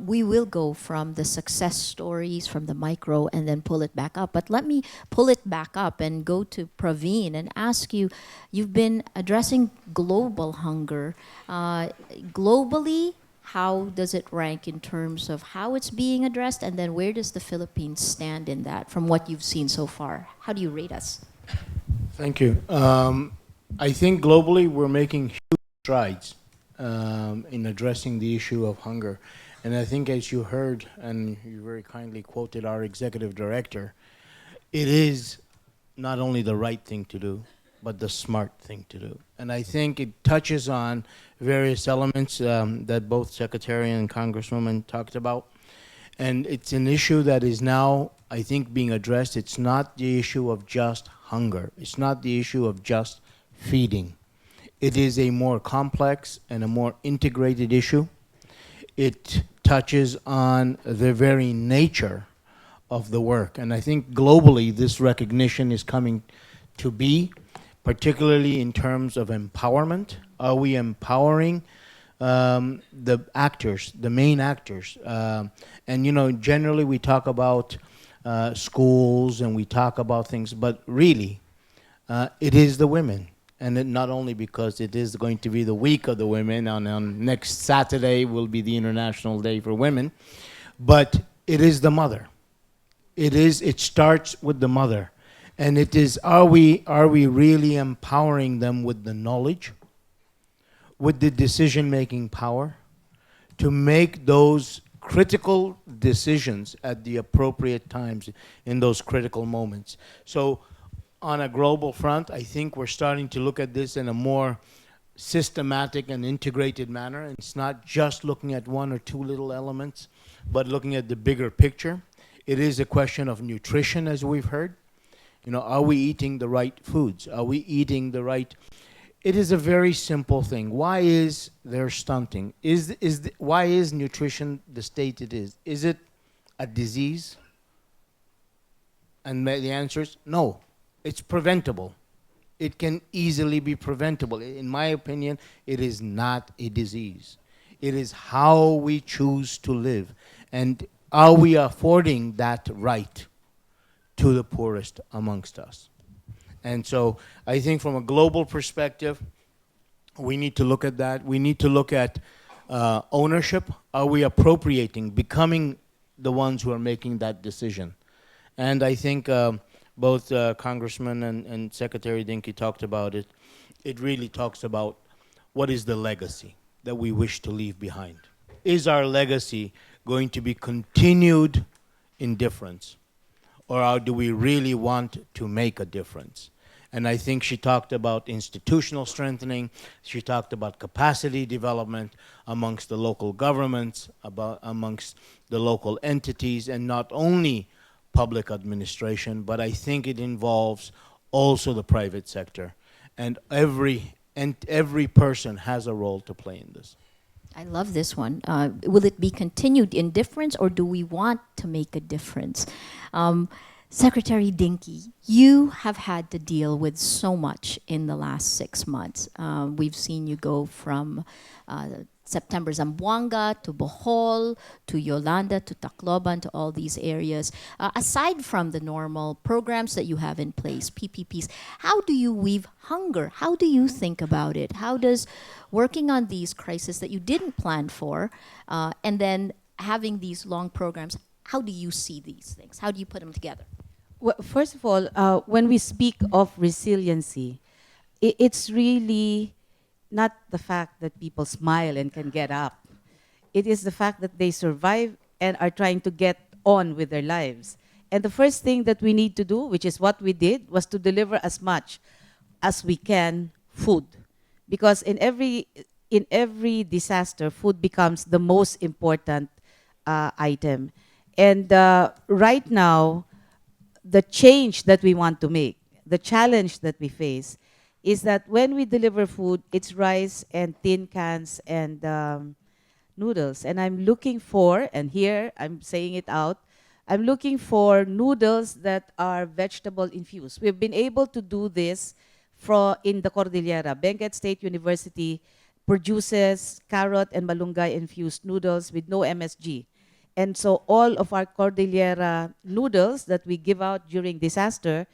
We will go from the success stories, from the micro, and then pull it back up. But let me pull it back up and go to Praveen and ask you, you've been addressing global hunger. Globally, how does it rank in terms of how it's being addressed, and then where does the Philippines stand in that from what you've seen so far? How do you rate us? Thank you. I think globally we're making huge strides in addressing the issue of hunger. And I think, as you heard, and you very kindly quoted our executive director, it is not only the right thing to do, but the smart thing to do. And I think it touches on various elements that both Secretary and Congresswoman talked about. And it's an issue that is now, I think, being addressed. It's not the issue of just hunger. It's not the issue of just feeding. It is a more complex and a more integrated issue. It touches on the very nature of the work. And I think globally this recognition is coming to be, particularly in terms of empowerment. Are we empowering the actors, the main actors? And you know, generally we talk about schools and we talk about things, but really it is the women. And it not only because it is going to be the week of the women, on next Saturday will be the International Day for Women, but it is the mother. It starts with the mother. And it is, are we really empowering them with the knowledge, with the decision-making power, to make those critical decisions at the appropriate times in those critical moments? So on a global front, I think we're starting to look at this in a more systematic and integrated manner. And it's not just looking at one or two little elements, but looking at the bigger picture. It is a question of nutrition, as we've heard. You know, are we eating the right foods? Are we eating the right... It is a very simple thing. Why is there stunting? Why is nutrition the state it is? Is it a disease? And the answer is no. It's preventable. It can easily be preventable. In my opinion, it is not a disease. It is how we choose to live. And are we affording that right to the poorest amongst us? And so I think from a global perspective, we need to look at that. We need to look at ownership. Are we appropriating, becoming the ones who are making that decision? And I think both Congressman and Secretary Dinky talked about it. It really talks about what is the legacy that we wish to leave behind. Is our legacy going to be continued indifference? Or do we really want to make a difference? And I think she talked about institutional strengthening. She talked about capacity development amongst the local governments, amongst the local entities, and not only public administration, but I think it involves also the private sector. And every person has a role to play in this. I love this one. Will it be continued indifference, or do we want to make a difference? Secretary Dinky, you have had to deal with so much in the last 6 months. We've seen you go from September Zamboanga to Bohol to Yolanda to Tacloban to all these areas. Aside from the normal programs that you have in place, PPPs, how do you weave hunger? How do you think about it? How does working on these crises that you didn't plan for and then having these long programs, how do you see these things? How do you put them together? Well, first of all, when we speak of resiliency, it's really not the fact that people smile and can get up. It is the fact that they survive and are trying to get on with their lives. And the first thing that we need to do, which is what we did, was to deliver as much as we can food. Because in every disaster, food becomes the most important item. And right now, the change that we want to make, the challenge that we face, is that when we deliver food, it's rice and tin cans and noodles. And I'm looking for, and here I'm saying it out, I'm looking for noodles that are vegetable infused. We've been able to do this in the Cordillera. Benguet State University produces carrot and malunggay infused noodles with no MSG. And so all of our Cordillera noodles that we give out during disaster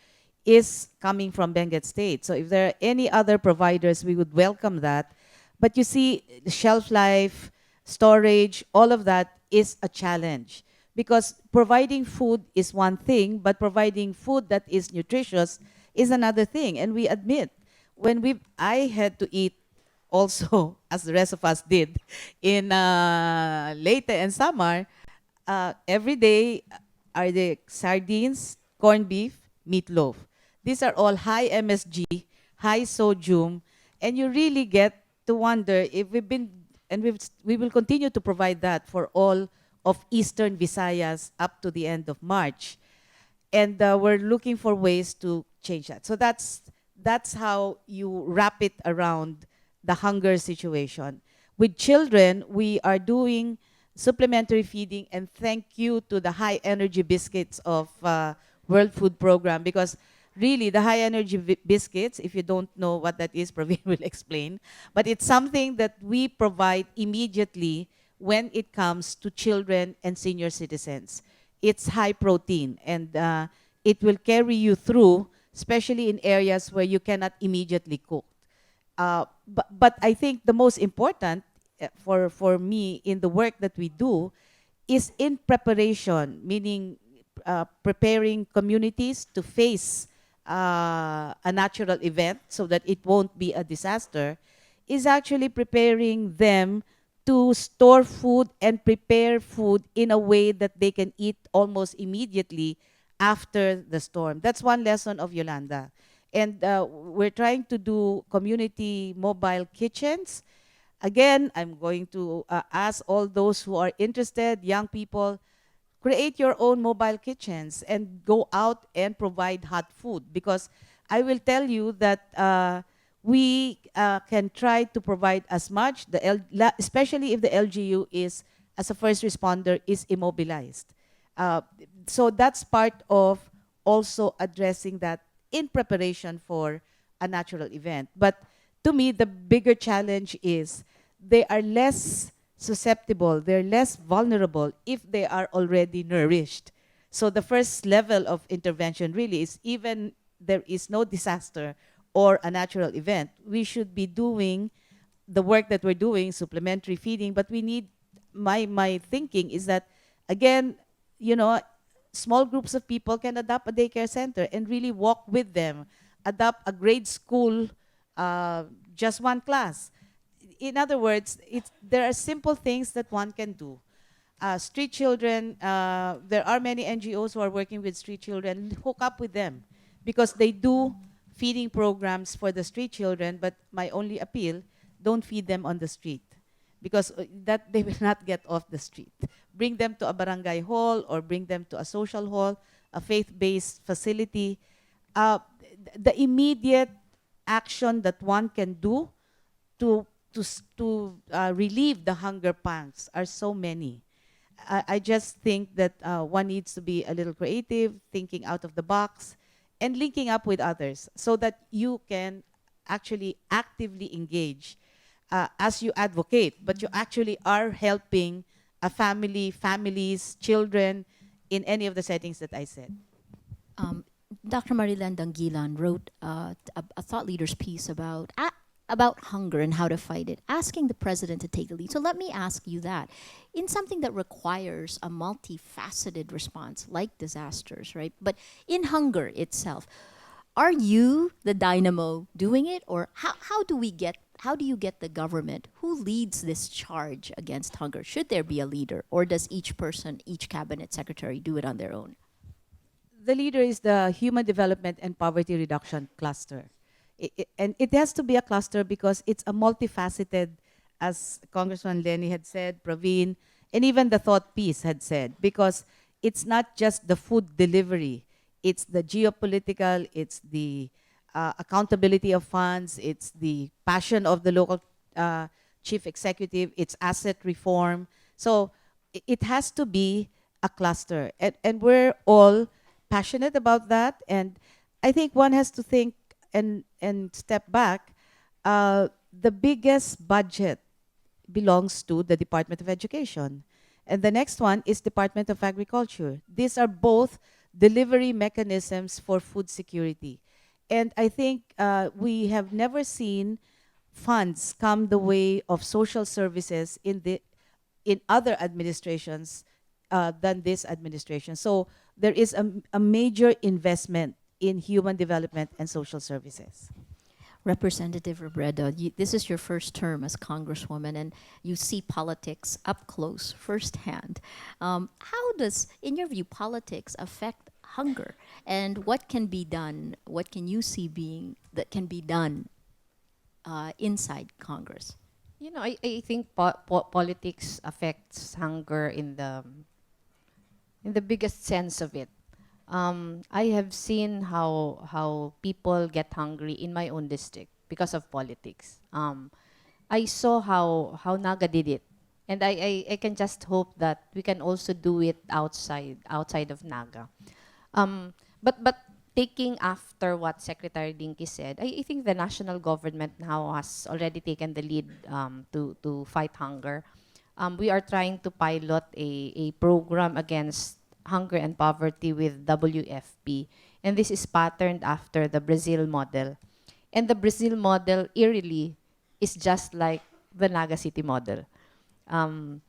is coming from Benguet State. So if there are any other providers, we would welcome that. But you see, the shelf life, storage, all of that is a challenge. Because providing food is one thing, but providing food that is nutritious is another thing. And we admit, when I had to eat also, as the rest of us did, in Leyte and Samar, every day are the sardines, corned beef, meatloaf. These are all high MSG, high sodium, and you really get to wonder if we will continue to provide that for all of Eastern Visayas up to the end of March. And we're looking for ways to change that. So that's how you wrap it around the hunger situation. With children, we are doing supplementary feeding, and thank you to the high energy biscuits of World Food Program, because really the high energy biscuits, if you don't know what that is, Praveen will explain, but it's something that we provide immediately when it comes to children and senior citizens. It's high protein, and it will carry you through, especially in areas where you cannot immediately cook. But I think the most important for me in the work that we do is in preparation, meaning preparing communities to face a natural event so that it won't be a disaster, is actually preparing them to store food and prepare food in a way that they can eat almost immediately after the storm. That's one lesson of Yolanda. And we're trying to do community mobile kitchens. Again, I'm going to ask all those who are interested, young people, create your own mobile kitchens and go out and provide hot food, because I will tell you that we can try to provide as much, especially if the LGU is, as a first responder, is immobilized. Uh, so that's part of also addressing that in preparation for a natural event. But to me, the bigger challenge is they are less susceptible, they're less vulnerable if they are already nourished. So the first level of intervention really is, even there is no disaster or a natural event, we should be doing the work that we're doing, supplementary feeding, but we need, my thinking is that, again, you know, small groups of people can adopt a daycare center and really walk with them, adopt a grade school, just one class. In other words, there are simple things that one can do. Street children, there are many NGOs who are working with street children. Hook up with them, because they do feeding programs for the street children, but my only appeal, don't feed them on the street, because that they will not get off the street. Bring them to a barangay hall or bring them to a social hall, a faith-based facility. The immediate action that one can do to relieve the hunger pangs are so many. I just think that one needs to be a little creative, thinking out of the box, and linking up with others so that you can actually actively engage as you advocate, but you actually are helping a family, families, children in any of the settings that I said. Dr. Marilen Dangilan wrote a thought leader's piece about hunger and how to fight it, asking the president to take the lead. So let me ask you that. In something that requires a multifaceted response, like disasters, right? But in hunger itself, are you the dynamo doing it? Or how do you get the government? Who leads this charge against hunger? Should there be a leader? Or does each person, each cabinet secretary do it on their own? The leader is the Human Development and Poverty Reduction Cluster. And it has to be a cluster because it's a multifaceted, as Congressman Lenny had said, Praveen, and even the thought piece had said, because it's not just the food delivery, it's the geopolitical, it's the accountability of funds, it's the passion of the local chief executive, it's asset reform. So it has to be a cluster. And we're all passionate about that. And I think one has to think and step back. The biggest budget belongs to the Department of Education. And the next one is Department of Agriculture. These are both delivery mechanisms for food security. And I think we have never seen funds come the way of social services in other administrations than this administration. So there is a major investment in human development and social services. Representative Robredo, this is your first term as Congresswoman, and you see politics up close, firsthand. How does, in your view, politics affect hunger? And what can be done? What can you see that can be done inside Congress? I think politics affects hunger in the biggest sense of it. I have seen how people get hungry in my own district because of politics. I saw how Naga did it, and I can just hope that we can also do it outside of Naga. But taking after what Secretary Dinky said, I think the national government now has already taken the lead to fight hunger. We are trying to pilot a program against hunger and poverty with WFP, and this is patterned after the Brazil model. And the Brazil model, eerily, is just like the Naga City model. Um,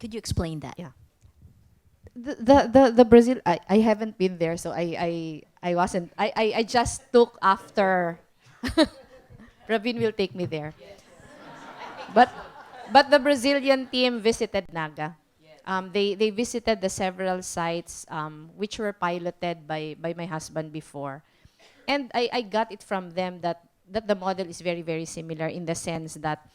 Could you explain that? yeah. The Brazil, I haven't been there, so I wasn't, I just took after. Ravin will take me there. But but the Brazilian team visited Naga. They visited the several sites which were piloted by my husband before. And I got it from them that the model is very, very similar in the sense that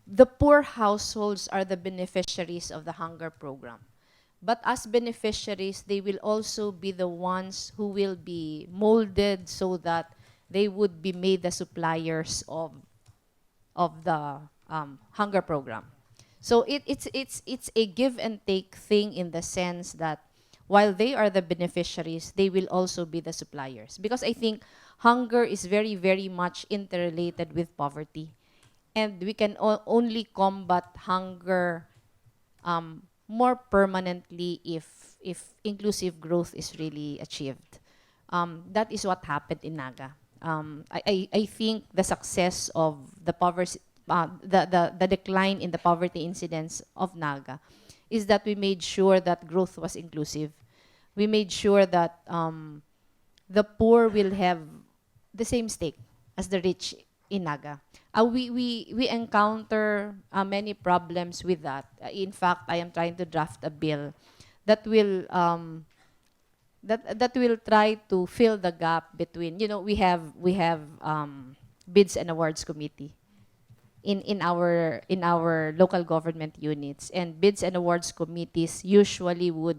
the poor households are the beneficiaries of the hunger program. But as beneficiaries, they will also be the ones who will be molded so that they would be made the suppliers of the hunger program. So it's a give and take thing in the sense that while they are the beneficiaries, they will also be the suppliers. Because I think hunger is very, very much interrelated with poverty. And we can only combat hunger more permanently if inclusive growth is really achieved. That is what happened in Naga. I think the success of the poverty, the decline in the poverty incidence of Naga is that we made sure that growth was inclusive. We made sure that the poor will have the same stake as the rich in Naga. We encounter many problems with that. In fact, I am trying to draft a bill that will that will try to fill the gap between, we have bids and awards committee in our local government units, and bids and awards committees usually would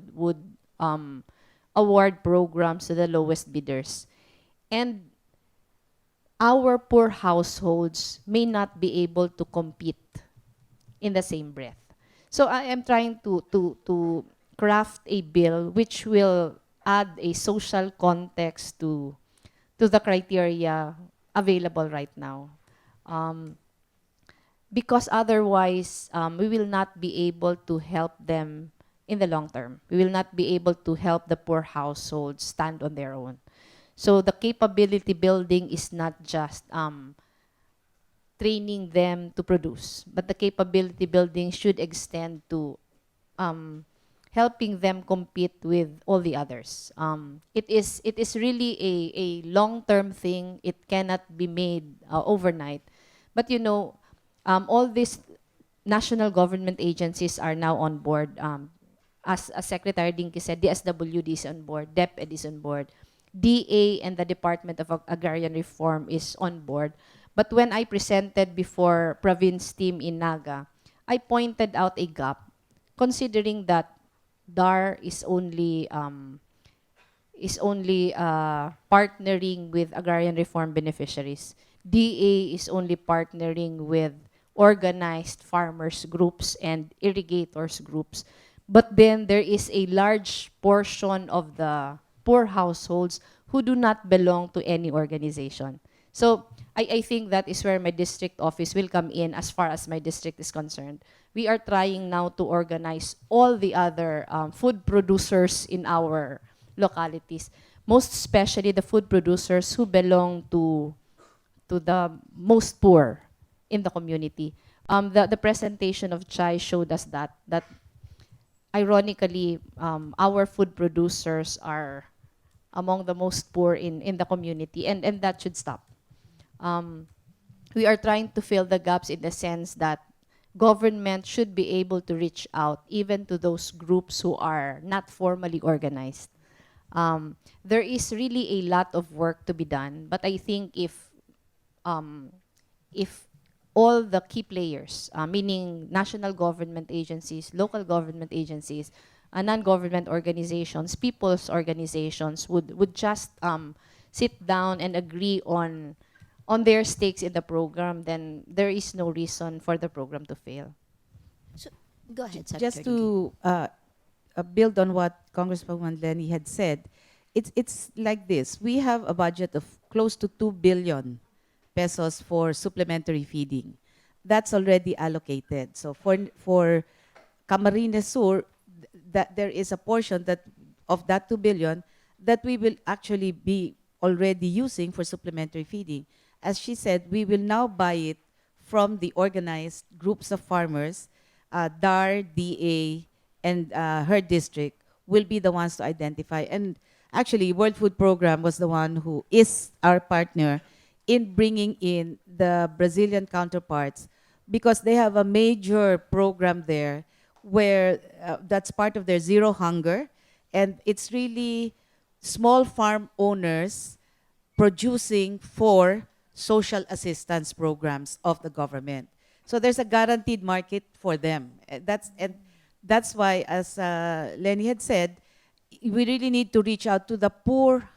award programs to the lowest bidders, and our poor households may not be able to compete in the same breath. So I am trying to craft a bill which will add a social context to the criteria available right now. Um, because otherwise, we will not be able to help them in the long term. We will not be able to help the poor households stand on their own. So the capability building is not just training them to produce, but the capability building should extend to helping them compete with all the others. It is really a long-term thing. It cannot be made overnight. But all these national government agencies are now on board. As Secretary Dinky said, the SWD is on board, DepEd is on board, DA and the Department of Agrarian Reform is on board. But when I presented before province team in Naga, I pointed out a gap, considering that DAR is only partnering with agrarian reform beneficiaries. DA is only partnering with organized farmers groups and irrigators groups. But then there is a large portion of the poor households who do not belong to any organization. So I think that is where my district office will come in as far as my district is concerned. We are trying now to organize all the other food producers in our localities, most especially the food producers who belong to the most poor in the community. The presentation of Chai showed us that ironically, our food producers are among the most poor in the community, and that should stop. We are trying to fill the gaps in the sense that government should be able to reach out even to those groups who are not formally organized. There is really a lot of work to be done, but I think if all the key players, meaning national government agencies, local government agencies, non-government organizations, people's organizations would just sit down and agree on their stakes in the program, then there is no reason for the program to fail. So, go ahead, Just Secretary. to build on what Congresswoman Lenny had said, it's like this. We have a budget of close to 2 billion pesos for supplementary feeding. That's already allocated. So for Camarines Sur, that there is a portion that of that 2 billion that we will actually be already using for supplementary feeding. As she said, we will now buy it from the organized groups of farmers. DAR, DA, and her district will be the ones to identify. And actually, World Food Program was the one who is our partner in bringing in the Brazilian counterparts, because they have a major program there where that's part of their zero hunger, and it's really small farm owners producing for social assistance programs of the government. So there's a guaranteed market for them. That's why, as Lenny had said, we really need to reach out to the poor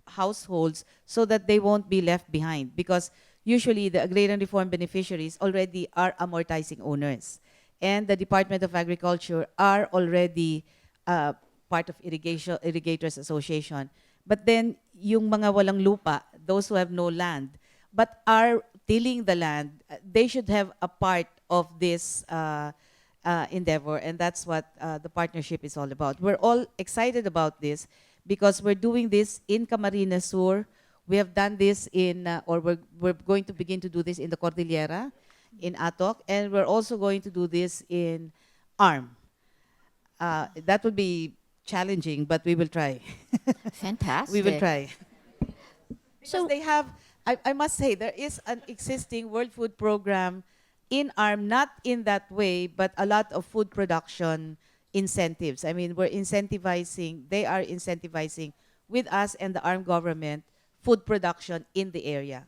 households so that they won't be left behind, because usually the agrarian reform beneficiaries already are amortizing owners, and the Department of Agriculture are already part of irrigators association. But then yung mga walang lupa, those who have no land but are tilling the land, they should have a part of this endeavor, and that's what the partnership is all about. We're all excited about this because we're doing this in Camarines Sur. We have done this in, we're going to begin to do this in the Cordillera, in Atok, and we're also going to do this in ARM. That would be challenging, but we will try. Fantastic. We will try. So- So they have, I must say, there is an existing World Food Program in ARM, not in that way, but a lot of food production incentives. I mean, they are incentivizing with us and the ARM government food production in the area.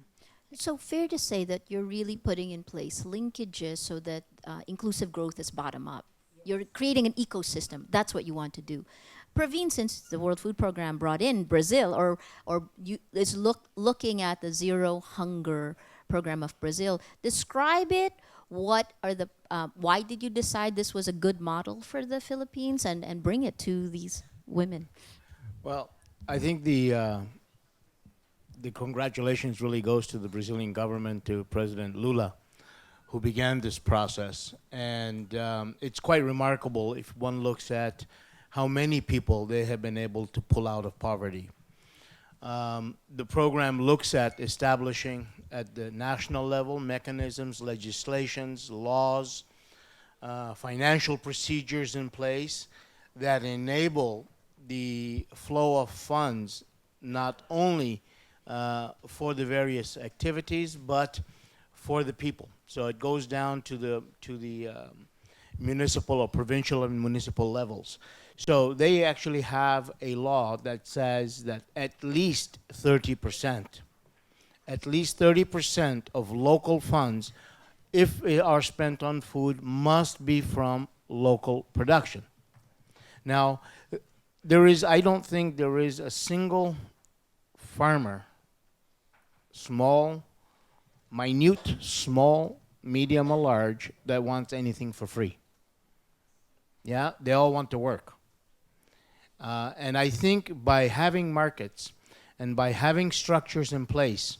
So fair to say that you're really putting in place linkages so that inclusive growth is bottom up. You're creating an ecosystem. That's what you want to do. Praveen, since the World Food Program brought in Brazil, is looking at the Zero Hunger Program of Brazil, describe it. What are the? Why did you decide this was a good model for the Philippines, and bring it to these women? Well, I think the congratulations really goes to the Brazilian government, to President Lula, who began this process. And it's quite remarkable if one looks at how many people they have been able to pull out of poverty. The program looks at establishing at the national level mechanisms, legislations, laws, financial procedures in place that enable the flow of funds not only for the various activities, but for the people. So it goes down to the municipal or provincial and municipal levels. So they actually have a law that says that at least 30% of local funds, if they are spent on food, must be from local production. Now, I don't think there is a single farmer, small, minute, small, medium, or large, that wants anything for free. Yeah, they all want to work. And I think by having markets and by having structures in place,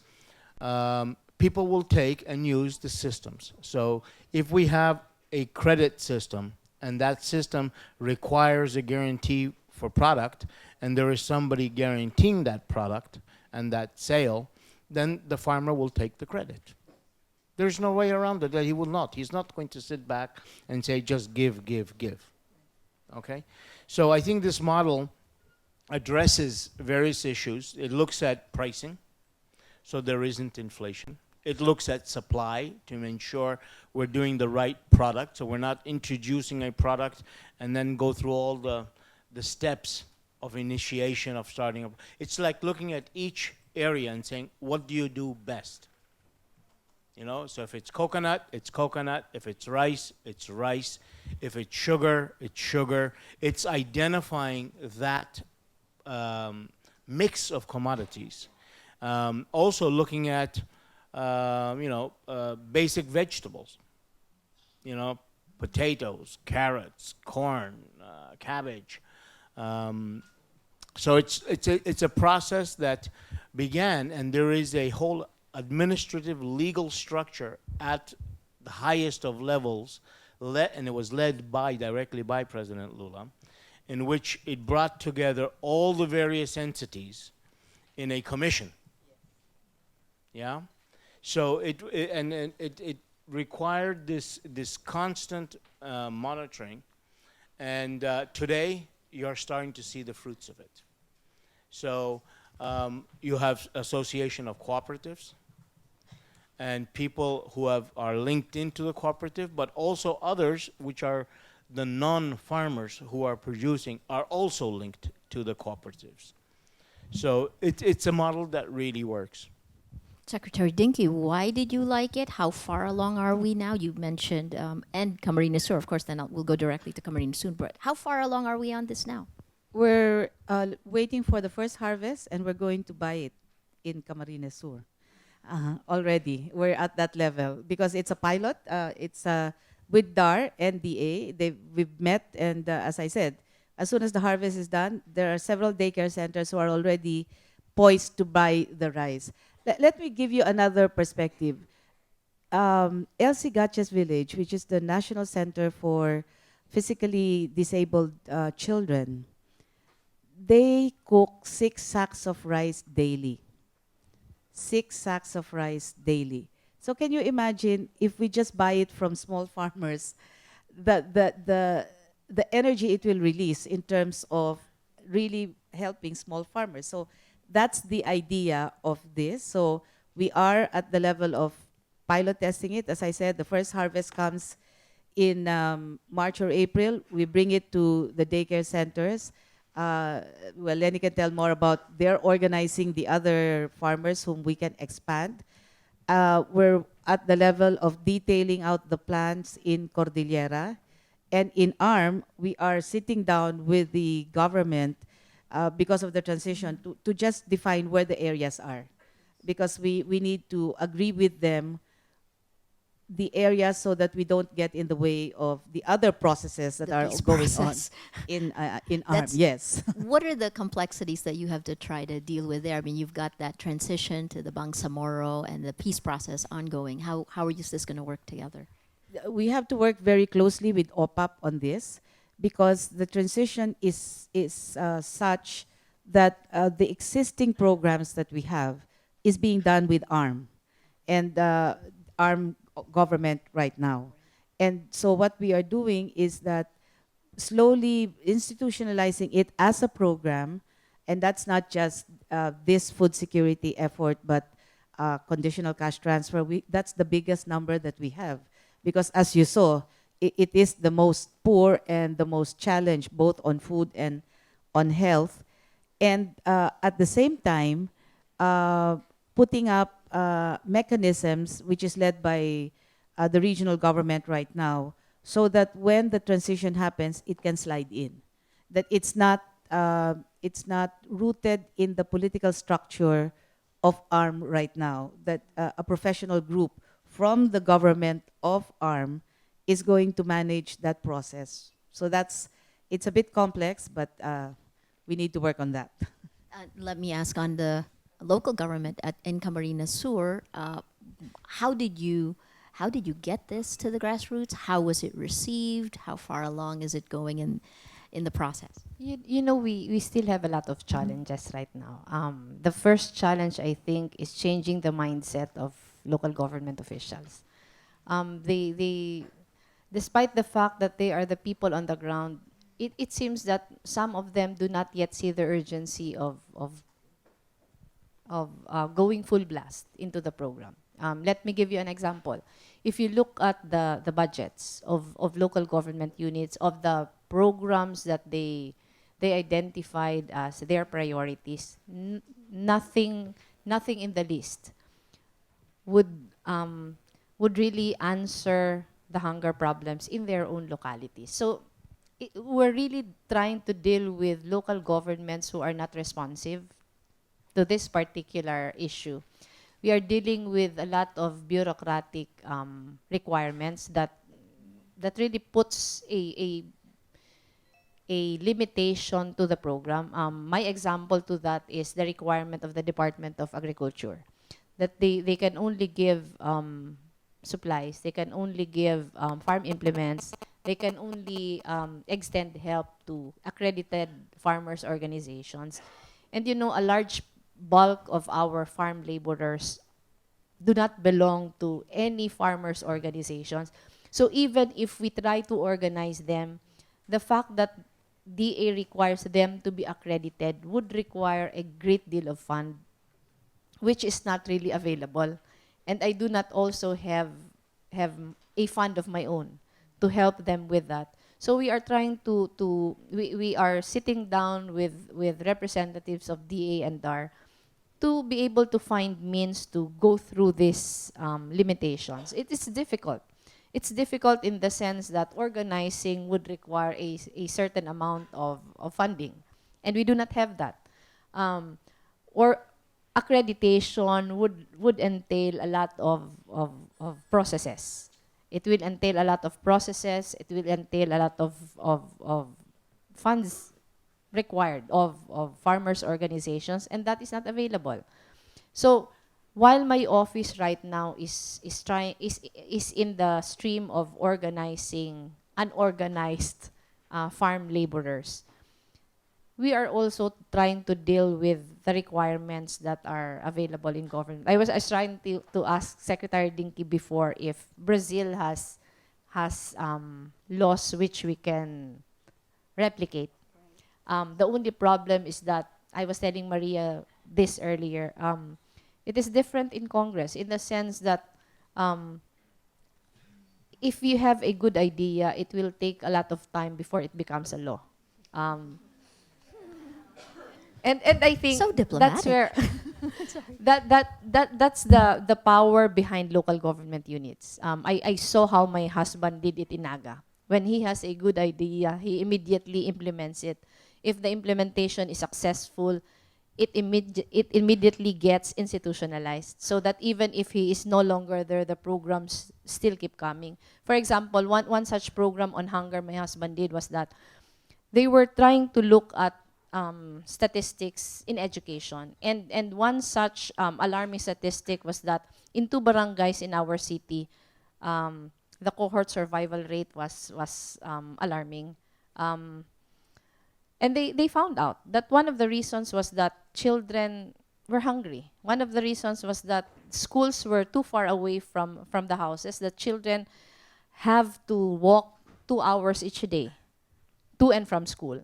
people will take and use the systems. So if we have a credit system and that system requires a guarantee for product, and there is somebody guaranteeing that product and that sale, then the farmer will take the credit. There's no way around it that he will not. He's not going to sit back and say, just give, give, give. Okay? So I think this model addresses various issues. It looks at pricing, so there isn't inflation. It looks at supply to ensure we're doing the right product, so we're not introducing a product and then go through all the steps of initiation of starting up. It's like looking at each area and saying, what do you do best? You know, so if it's coconut, it's coconut. If it's rice, it's rice. If it's sugar, it's sugar. It's identifying that mix of commodities. Also looking at, basic vegetables. You know, potatoes, carrots, corn, cabbage. Um, so it's a process that began, and there is a whole administrative legal structure at the highest of levels, and it was led directly by President Lula, in which it brought together all the various entities in a commission. Yeah, so it required this constant monitoring, and today you're starting to see the fruits of it. So you have association of cooperatives and people who are linked into the cooperative, but also others which are the non-farmers who are producing are also linked to the cooperatives. So it's a model that really works. Secretary Dinky, why did you like it? How far along are we now? You mentioned, and Camarines Sur, of course, then we'll go directly to Camarines soon, but how far along are we on this now? We're waiting for the first harvest, and we're going to buy it in Camarines Sur. Already, we're at that level because it's a pilot. It's with DAR, NDA. We've met, and as I said, as soon as the harvest is done, there are several daycare centers who are already poised to buy the rice. Let me give you another perspective. El Cigaches Village, which is the National Center for Physically Disabled Children, they cook 6 sacks of rice daily. 6 sacks of rice daily. So can you imagine if we just buy it from small farmers, the energy it will release in terms of really helping small farmers. So that's the idea of this. So we are at the level of pilot testing it. As I said, the first harvest comes in March or April. We bring it to the daycare centers. Well, Lenny can tell more about their organizing the other farmers whom we can expand. We're at the level of detailing out the plans in Cordillera. And in ARM, we are sitting down with the government because of the transition to just define where the areas are. Because we need to agree with them the areas so that we don't get in the way of the other processes that The are peace going process. on in ARM. That's- Yes. What are the complexities that you have to try to deal with there? I mean, you've got that transition to the Bangsamoro and the peace process ongoing. How is this going to work together? We have to work very closely with OPAP on this because the transition is such that the existing programs that we have is being done with ARM and ARM government right now. And so what we are doing is that slowly institutionalizing it as a program, and that's not just this food security effort, but conditional cash transfer. That's the biggest number that we have. Because as you saw, it is the most poor and the most challenged, both on food and on health. And at the same time, putting up mechanisms, which is led by the regional government right now, so that when the transition happens, it can slide in. That it's not rooted in the political structure of ARM right now. That a professional group from the government of ARM is going to manage that process. So it's a bit complex, but we need to work on that. Let me ask on the local government in Camarines Sur, how did you get this to the grassroots? How was it received? How far along is it going in the process? You know, we still have a lot of challenges right now. The first challenge, I think, is changing the mindset of local government officials. Despite the fact that they are the people on the ground, it seems that some of them do not yet see the urgency of going full blast into the program. Let me give you an example. If you look at the budgets of local government units, of the programs that they identified as their priorities, nothing in the list would would really answer the hunger problems in their own localities. So we're really trying to deal with local governments who are not responsive to this particular issue. We are dealing with a lot of bureaucratic requirements that really puts a limitation to the program. My example to that is the requirement of the Department of Agriculture, that they can only give supplies, they can only give farm implements, they can only extend help to accredited farmers organizations. And you know, a large bulk of our farm laborers do not belong to any farmers organizations. So even if we try to organize them, the fact that DA requires them to be accredited would require a great deal of fund, which is not really available. And I do not also have a fund of my own to help them with that. So we are trying we are sitting down with representatives of DA and DAR to be able to find means to go through these limitations. It is difficult. It's difficult in the sense that organizing would require a certain amount of funding, and we do not have that. Or accreditation would entail a lot of processes. It will entail a lot of processes. It will entail a lot of funds required of farmers organizations, and that is not available. So while my office right now is in the stream of organizing unorganized farm laborers, we are also trying to deal with the requirements that are available in government. I was trying to ask Secretary Dinky before if Brazil has laws which we can replicate. The only problem is that I was telling Maria this earlier. It is different in Congress in the sense that if you have a good idea, it will take a lot of time before it becomes a law. And I think So that's diplomatic. where that's the power behind local government units. I saw how my husband did it in Naga. When he has a good idea, he immediately implements it. If the implementation is successful, it immediately gets institutionalized, so that even if he is no longer there, the programs still keep coming. For example, one such program on hunger my husband did was that they were trying to look at statistics in education. And one such alarming statistic was that in 2 barangays in our city, the cohort survival rate was alarming. And they found out that one of the reasons was that children were hungry. One of the reasons was that schools were too far away from the houses, that children have to walk 2 hours each day to and from school.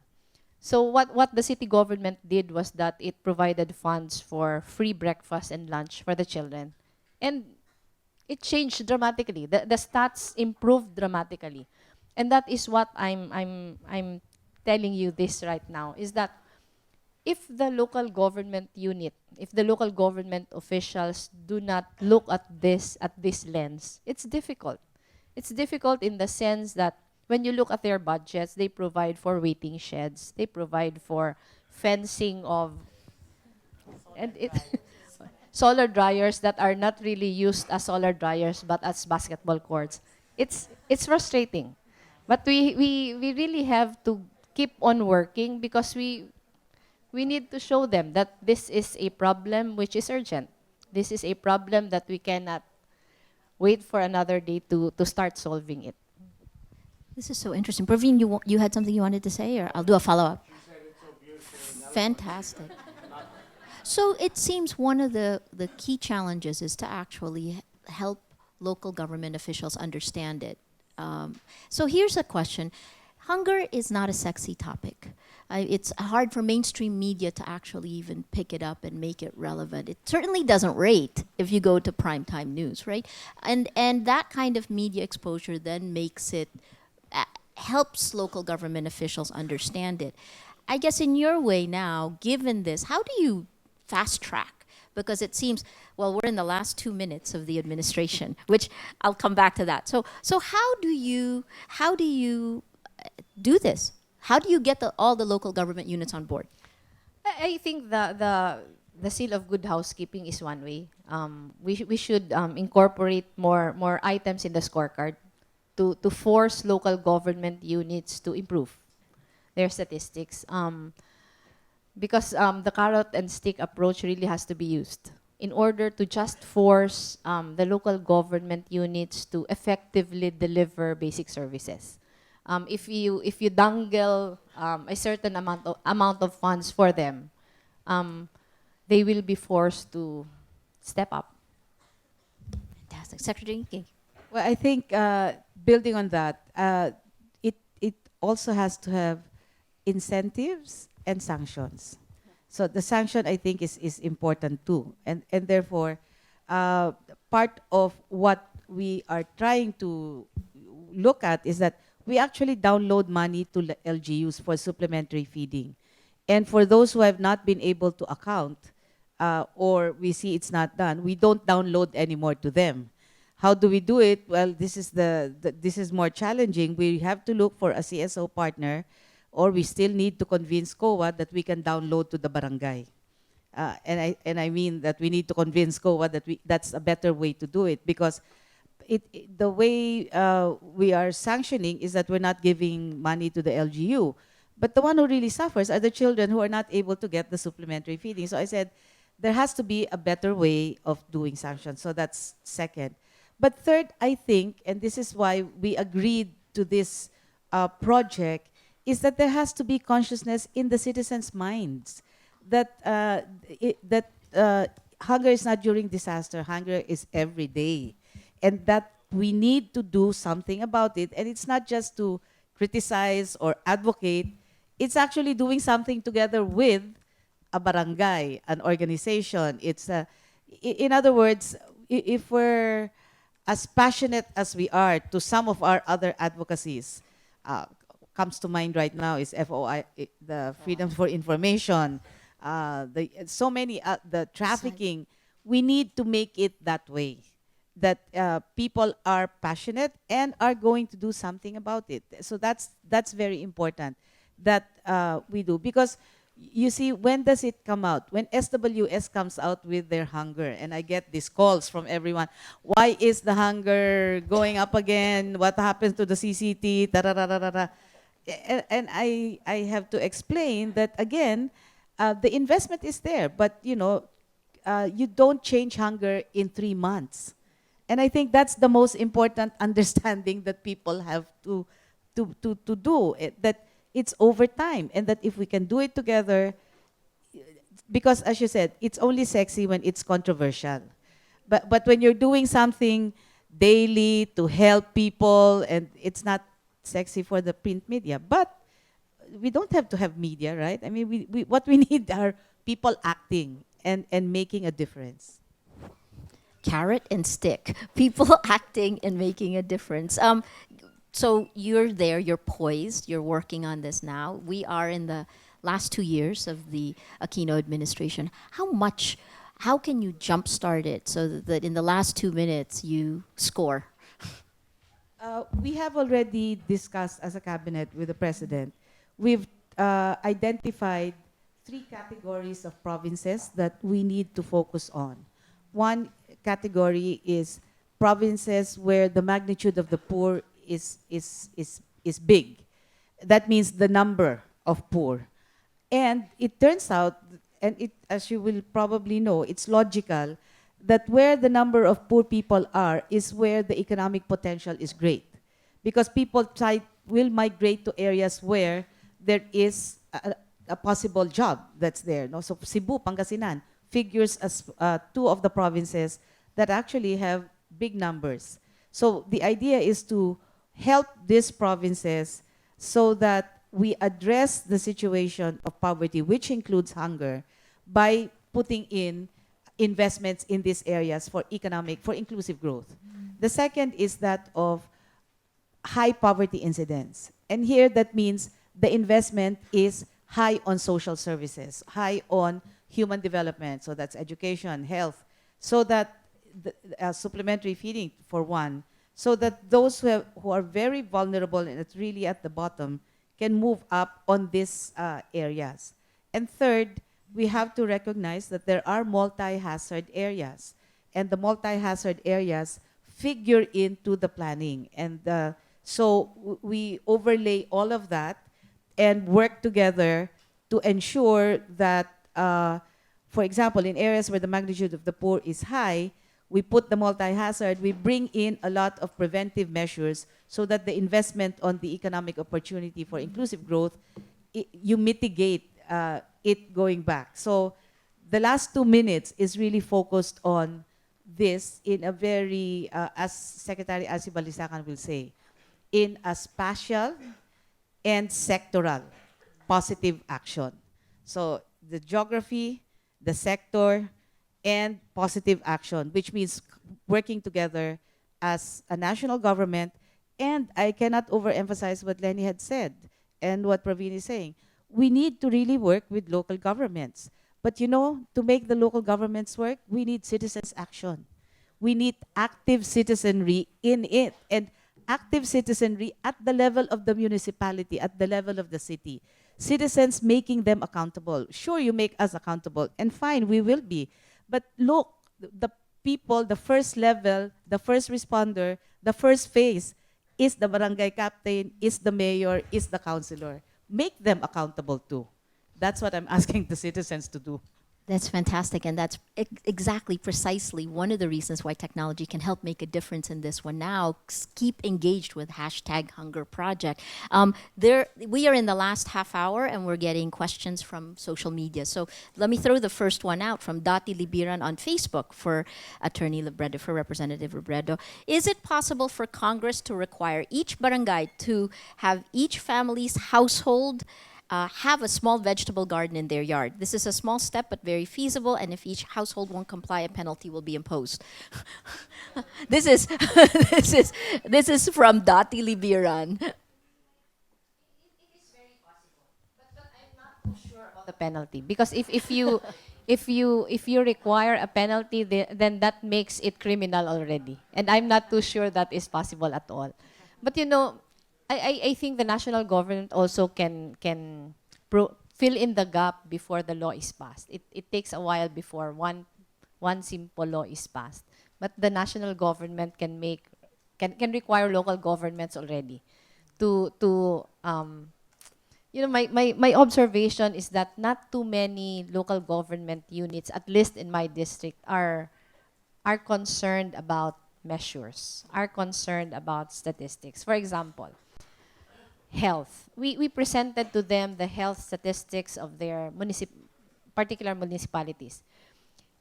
So what the city government did was that it provided funds for free breakfast and lunch for the children. And it changed dramatically. The stats improved dramatically. And that is what I'm telling you this right now, is that if the local government unit, if the local government officials do not look at this lens, it's difficult. It's difficult in the sense that when you look at their budgets, they provide for waiting sheds, they provide for fencing of and it solar dryers that are not really used as solar dryers but as basketball courts. It's frustrating. But we really have to keep on working because we need to show them that this is a problem which is urgent. This is a problem that we cannot wait for another day to start solving it. This is so interesting. Praveen, you had something you wanted to say, or I'll do a follow-up. Fantastic. So it seems one of the key challenges is to actually help local government officials understand it. So here's a question. Hunger is not a sexy topic. It's hard for mainstream media to actually even pick it up and make it relevant. It certainly doesn't rate if you go to primetime news, right? And that kind of media exposure then makes it, helps local government officials understand it. I guess in your way now, given this, how do you fast track? because it seems, well, we're in the last 2 minutes of the administration, which I'll come back to that. So how do you do this? How do you get all the local government units on board? I think the seal of good housekeeping is one way. We should incorporate more items in the scorecard to force local government units to improve their statistics. Because the carrot and stick approach really has to be used in order to just force the local government units to effectively deliver basic services. If you dangle a certain amount of funds for them, they will be forced to step up. Fantastic. Secretary King. Well, I think building on that, it also has to have incentives and sanctions. So the sanction, I think, is important too, and therefore, part of what we are trying to look at is that we actually download money to LGUs for supplementary feeding, and for those who have not been able to account, or we see it's not done, we don't download anymore to them. How do we do it? Well, this is this is more challenging. We have to look for a CSO partner, or we still need to convince COA that we can download to the barangay. And I mean that we need to convince COA that that's a better way to do it, because the way we are sanctioning is that we're not giving money to the LGU. But the one who really suffers are the children who are not able to get the supplementary feeding. So I said, there has to be a better way of doing sanctions. So that's second. But third, I think, and this is why we agreed to this project, is that there has to be consciousness in the citizens' minds that hunger is not during disaster, hunger is every day, and that we need to do something about it. And it's not just to criticize or advocate, it's actually doing something together with a barangay, an organization. It's in other words, if we're as passionate as we are to some of our other advocacies, comes to mind right now is FOI, the Freedom for Information, so many, the trafficking. We need to make it that way, that people are passionate and are going to do something about it. So that's very important that we do, because you see, when does it come out? When SWS comes out with their hunger, and I get these calls from everyone. Why is the hunger going up again? What happens to the CCT? Tarararara. And I have to explain that again, the investment is there, but you don't change hunger in 3 months. And I think that's the most important understanding that people have to do, that it's over time, and that if we can do it together, because as you said, it's only sexy when it's controversial. But when you're doing something daily to help people, and it's not sexy for the print media, but we don't have to have media, right? I mean, what we need are people acting and making a difference. Carrot and stick. People acting and making a difference. So you're there, you're poised, you're working on this now. We are in the last 2 years of the Aquino administration. How can you jumpstart it so that in the last 2 minutes you score? We have already discussed as a cabinet with the president. We've identified 3 categories of provinces that we need to focus on. One category is provinces where the magnitude of the poor is big. That means the number of poor. And it turns out, and as you will probably know, it's logical that where the number of poor people are is where the economic potential is great. Because people will migrate to areas where there is a possible job that's there. No? So Cebu, Pangasinan figures as 2 of the provinces that actually have big numbers. So the idea is to help these provinces so that we address the situation of poverty, which includes hunger, by putting in investments in these areas for inclusive growth. The second is that of high poverty incidence. And here that means the investment is high on social services, high on human development, so that's education, health, so that supplementary feeding for one, so that those who are very vulnerable and it's really at the bottom can move up on these areas. And third, we have to recognize that there are multi-hazard areas, and the multi-hazard areas figure into the planning. And so we overlay all of that and work together to ensure that, for example, in areas where the magnitude of the poor is high, we put the multi-hazard, we bring in a lot of preventive measures so that the investment on the economic opportunity for inclusive growth, you mitigate it going back. So the last 2 minutes is really focused on this in a very, as Secretary Asi Balisacan will say, in a spatial and sectoral positive action. So the geography, the sector, and positive action, which means working together as a national government. And I cannot overemphasize what Lenny had said and what Praveen is saying. We need to really work with local governments. But you know, to make the local governments work, we need citizens' action. We need active citizenry in it. And active citizenry at the level of the municipality, at the level of the city. Citizens making them accountable. Sure, you make us accountable, and fine, we will be. But look, the people, the first level, the first responder, the first phase is the barangay captain, is the mayor, is the councilor. Make them accountable too. That's what I'm asking the citizens to do. That's fantastic, and that's exactly, precisely one of the reasons why technology can help make a difference in this one. Now, keep engaged with #Hunger Project. We are in the last half hour, and we're getting questions from social media. So let me throw the first one out from Dati Libiran on Facebook for Attorney Libredo, for Representative Libredo. Is it possible for Congress to require each barangay to have each family's household have a small vegetable garden in their yard? This is a small step, but very feasible. And if each household won't comply, a penalty will be imposed. this is this is from Dati Libiran. The penalty, because if you if you require a penalty, then that makes it criminal already, and I'm not too sure that is possible at all. But you know, I think the national government also can fill in the gap before the law is passed. It takes a while before one simple law is passed, but the national government can require local governments already to you know, my observation is that not too many local government units, at least in my district, are concerned about measures, are concerned about statistics. For example, health. We presented to them the health statistics of their particular municipalities.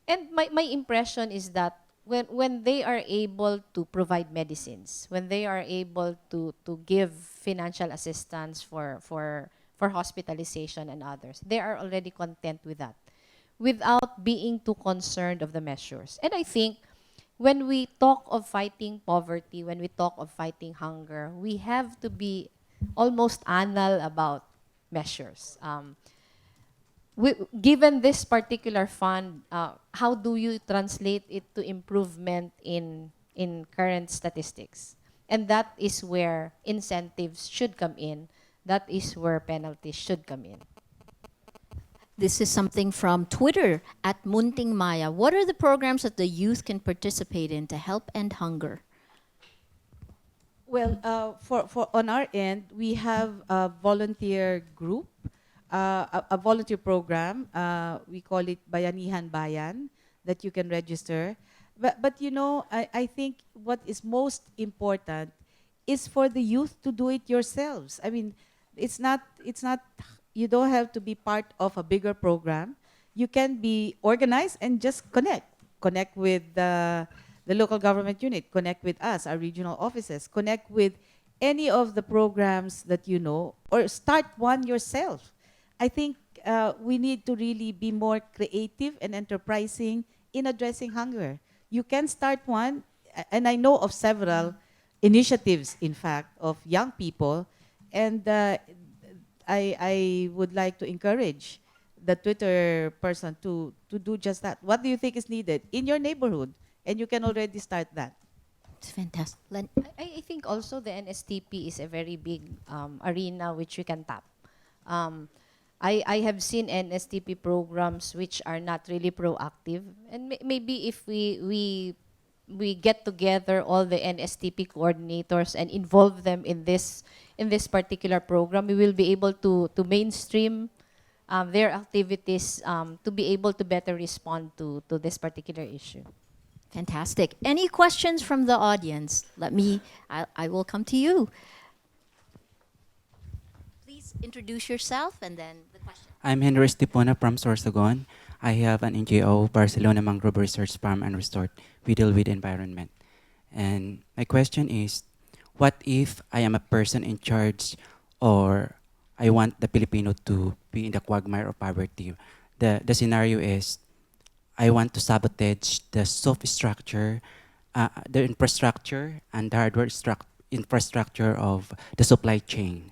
And my impression is that when they are able to provide medicines, when they are able to give financial assistance for hospitalization and others, they are already content with that, without being too concerned of the measures. And I think when we talk of fighting poverty, when we talk of fighting hunger, we have to be almost anal about measures. Given this particular fund, how do you translate it to improvement in current statistics? And that is where incentives should come in. That is where penalties should come in. This is something from Twitter at Munting Maya. What are the programs that the youth can participate in to help end hunger? Well, for on our end, we have a volunteer group, a volunteer program. We call it Bayanihan Bayan, that you can register. But you know, I think what is most important is for the youth to do it yourselves. I mean, it's not. You don't have to be part of a bigger program. You can be organized and just connect with the local government unit, connect with us, our regional offices, connect with any of the programs that you know, or start one yourself. I think we need to really be more creative and enterprising in addressing hunger. You can start one, and I know of several initiatives, in fact, of young people, and I would like to encourage the Twitter person to do just that. What do you think is needed in your neighborhood? And you can already start that. It's fantastic. Len, I think also the NSTP is a very big arena which we can tap. Um, I have seen NSTP programs which are not really proactive, and maybe if we get together all the NSTP coordinators and involve them in this particular program, we will be able to mainstream their activities to be able to better respond to this particular issue. fantastic. Any questions from the audience? I will come to you. Please introduce yourself and then the question. I'm Henry Stipona from Sorsogon. I have an NGO, Barcelona Mangrove Research Farm and Resort. We deal with environment. And my question is, what if I am a person in charge or I want the Filipino to be in the quagmire of poverty? The scenario is, I want to sabotage the soft structure, the infrastructure and the hardware infrastructure of the supply chain.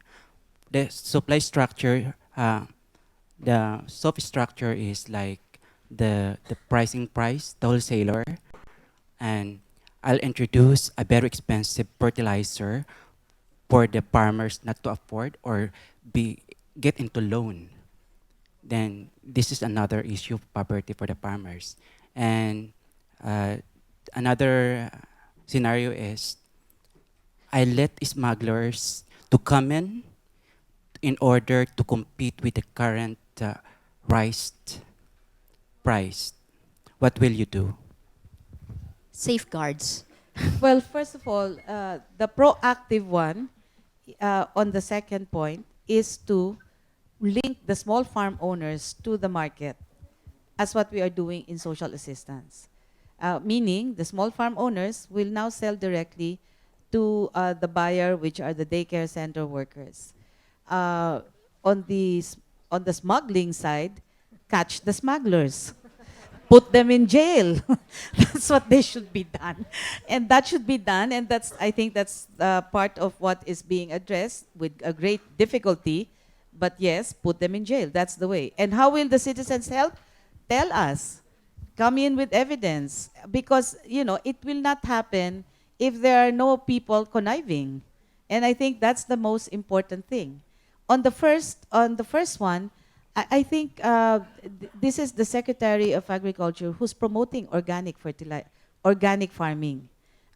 The supply structure, the soft structure is like the pricing price, the wholesaler, and I'll introduce a very expensive fertilizer for the farmers not to afford or be get into loan. Then this is another issue of poverty for the farmers. And uh, another scenario is I let smugglers to come in order to compete with the current rice price. What will you do? Safeguards. Well, first of all, the proactive one on the second point is to link the small farm owners to the market, as what we are doing in social assistance. Meaning, the small farm owners will now sell directly to the buyer, which are the daycare center workers. Uh, on the on the smuggling side, catch the smugglers, put them in jail. That's what they should be done, and that should be done. And that's, I think that's part of what is being addressed with a great difficulty. But yes, put them in jail. That's the way. And how will the citizens help? Tell us. Come in with evidence, because it will not happen if there are no people conniving. And I think that's the most important thing. On the first one, I think this is the Secretary of Agriculture who's promoting organic farming,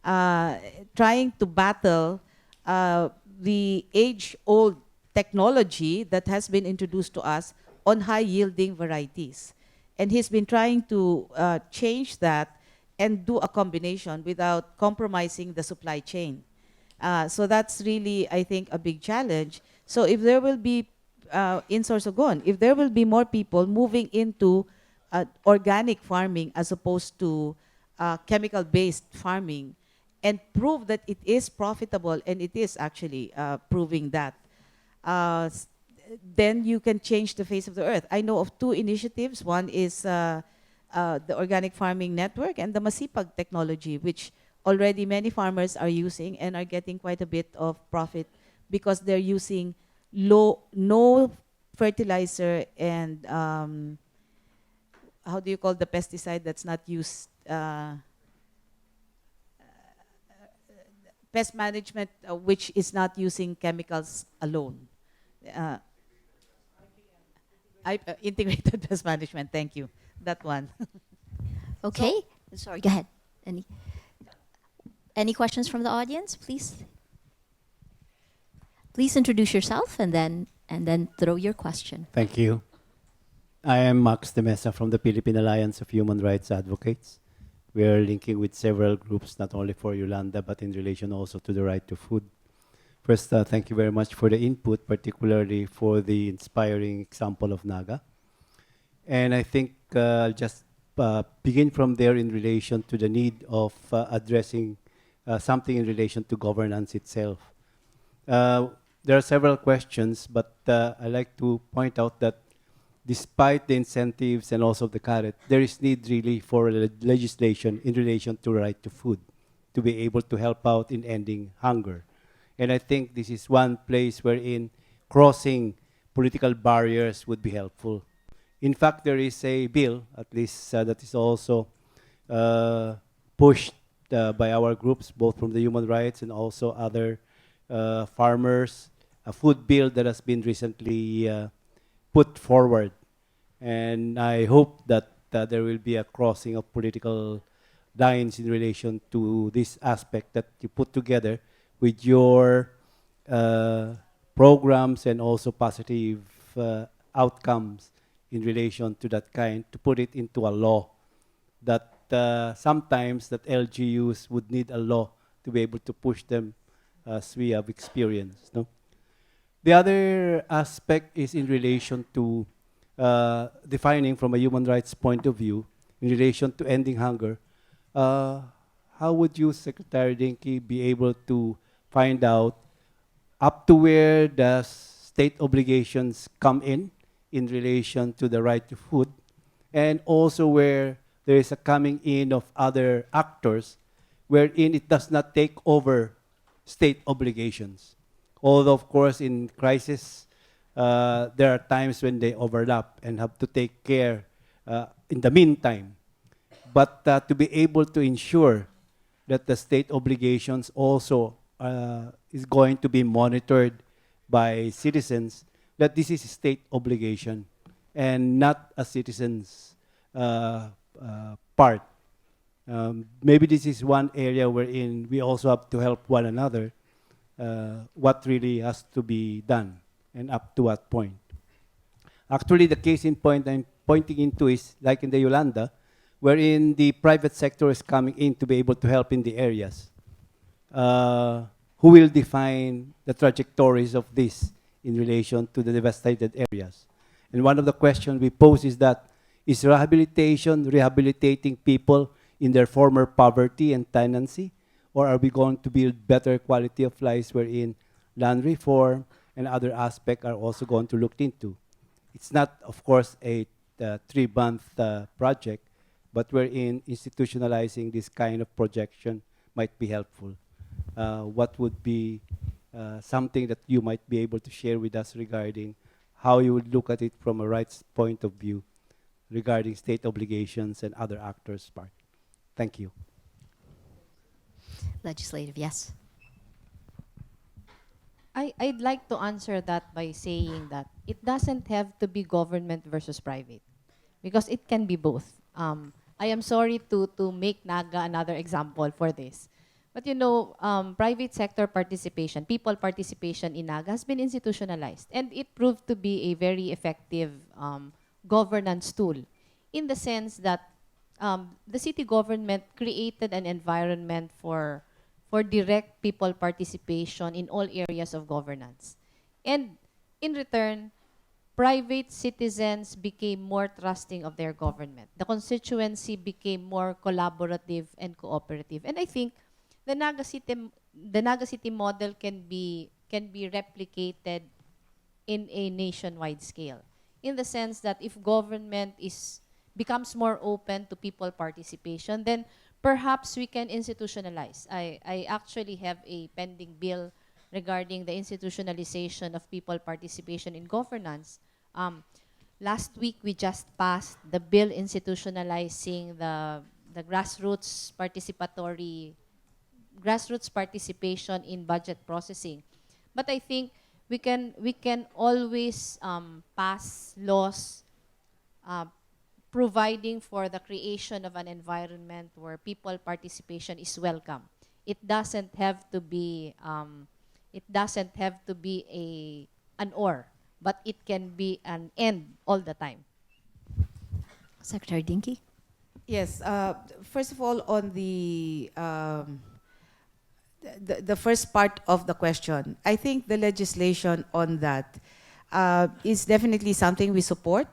uh, trying to battle the age-old technology that has been introduced to us on high-yielding varieties. And he's been trying to change that and do a combination without compromising the supply chain. So that's really, I think, a big challenge. So if there will be, in Sorsogon, if there will be more people moving into organic farming as opposed to chemical-based farming, and prove that it is profitable, and it is actually proving that, uh, s- then you can change the face of the earth. I know of two initiatives. One is the Organic Farming Network and the Masipag technology, which already many farmers are using and are getting quite a bit of profit because they're using no fertilizer and how do you call the pesticide that's not used? Pest management, which is not using chemicals alone. Uh, integrated pest management. Thank you. That one. Okay. Sorry, go ahead. Any questions from the audience, please? Please introduce yourself and then throw your question. Thank you. I am Max de Mesa from the Philippine Alliance of Human Rights Advocates. We are linking with several groups, not only for Yolanda, but in relation also to the right to food. First, thank you very much for the input, particularly for the inspiring example of Naga. And I think I'll just begin from there in relation to the need of addressing something in relation to governance itself. There are several questions, but I like to point out that despite the incentives and also the carrot, there is need really for legislation in relation to right to food to be able to help out in ending hunger. And I think this is one place wherein crossing political barriers would be helpful. In fact, there is a bill, at least that is also pushed by our groups, both from the human rights and also other farmers, a food bill that has been recently put forward. And I hope that there will be a crossing of political lines in relation to this aspect that you put together with your uh, programs and also positive outcomes in relation to that kind, to put it into a law that sometimes that LGUs would need a law to be able to push them, as we have experienced. No? The other aspect is in relation to defining from a human rights point of view in relation to ending hunger. Uh, how would you, Secretary Dinky, be able to find out up to where the state obligations come in relation to the right to food, and also where there is a coming in of other actors wherein it does not take over state obligations. Although, of course, in crisis, there are times when they overlap and have to take care in the meantime. But to be able to ensure that the state obligations also is going to be monitored by citizens, that this is a state obligation and not a citizen's part. Maybe this is one area wherein we also have to help one another what really has to be done and up to what point. Actually, the case in point I'm pointing into is like in the Yolanda, wherein the private sector is coming in to be able to help in the areas. Who will define the trajectories of this in relation to the devastated areas? And one of the questions we pose is that, is rehabilitation rehabilitating people in their former poverty and tenancy? Or are we going to build better quality of lives wherein land reform and other aspects are also going to look into? It's not, of course, a 3-month project, but wherein institutionalizing this kind of projection might be helpful. What would be something that you might be able to share with us regarding how you would look at it from a rights point of view regarding state obligations and other actors' part? Thank you. Legislative, yes. I'd like to answer that by saying that it doesn't have to be government versus private, because it can be both. I am sorry to make Naga another example for this. But you know, private sector participation, people participation in Naga has been institutionalized, and it proved to be a very effective governance tool, in the sense that the city government created an environment for direct people participation in all areas of governance. And in return, private citizens became more trusting of their government. The constituency became more collaborative and cooperative. And I think the Naga City model can be replicated in a nationwide scale, in the sense that if government becomes more open to people participation, then perhaps we can institutionalize. I actually have a pending bill regarding the institutionalization of people participation in governance. Last week, we just passed the bill institutionalizing the grassroots participation in budget processing. But I think we can always pass laws providing for the creation of an environment where people participation is welcome. It doesn't have to be an or, but it can be an and all the time. Secretary Dinky? Yes. First of all, on the first part of the question, I think the legislation on that is definitely something we support,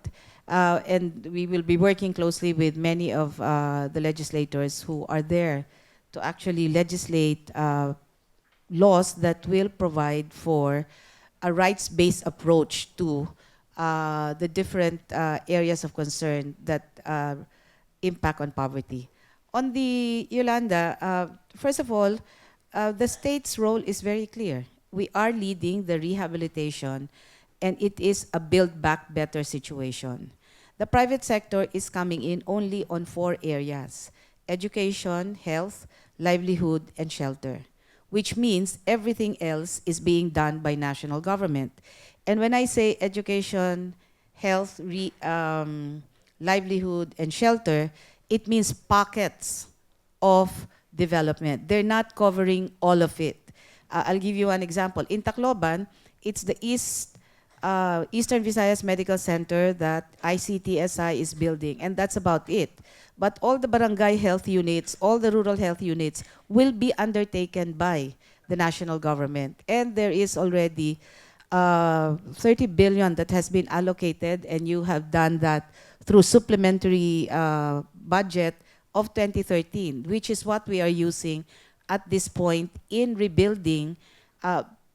and we will be working closely with many of the legislators who are there to actually legislate laws that will provide for a rights-based approach to the different areas of concern that impact on poverty. On the Yolanda, first of all, the state's role is very clear. We are leading the rehabilitation, and it is a build back better situation. The private sector is coming in only on 4 areas: education, health, livelihood, and shelter, which means everything else is being done by national government. And when I say education, health, livelihood, and shelter, it means pockets of development. They're not covering all of it. I'll give you an example. In Tacloban, it's the Eastern Visayas Medical Center that ICTSI is building, and that's about it. But all the barangay health units, all the rural health units will be undertaken by the national government. And there is already 30 billion that has been allocated, and you have done that through supplementary budget of 2013, which is what we are using at this point in rebuilding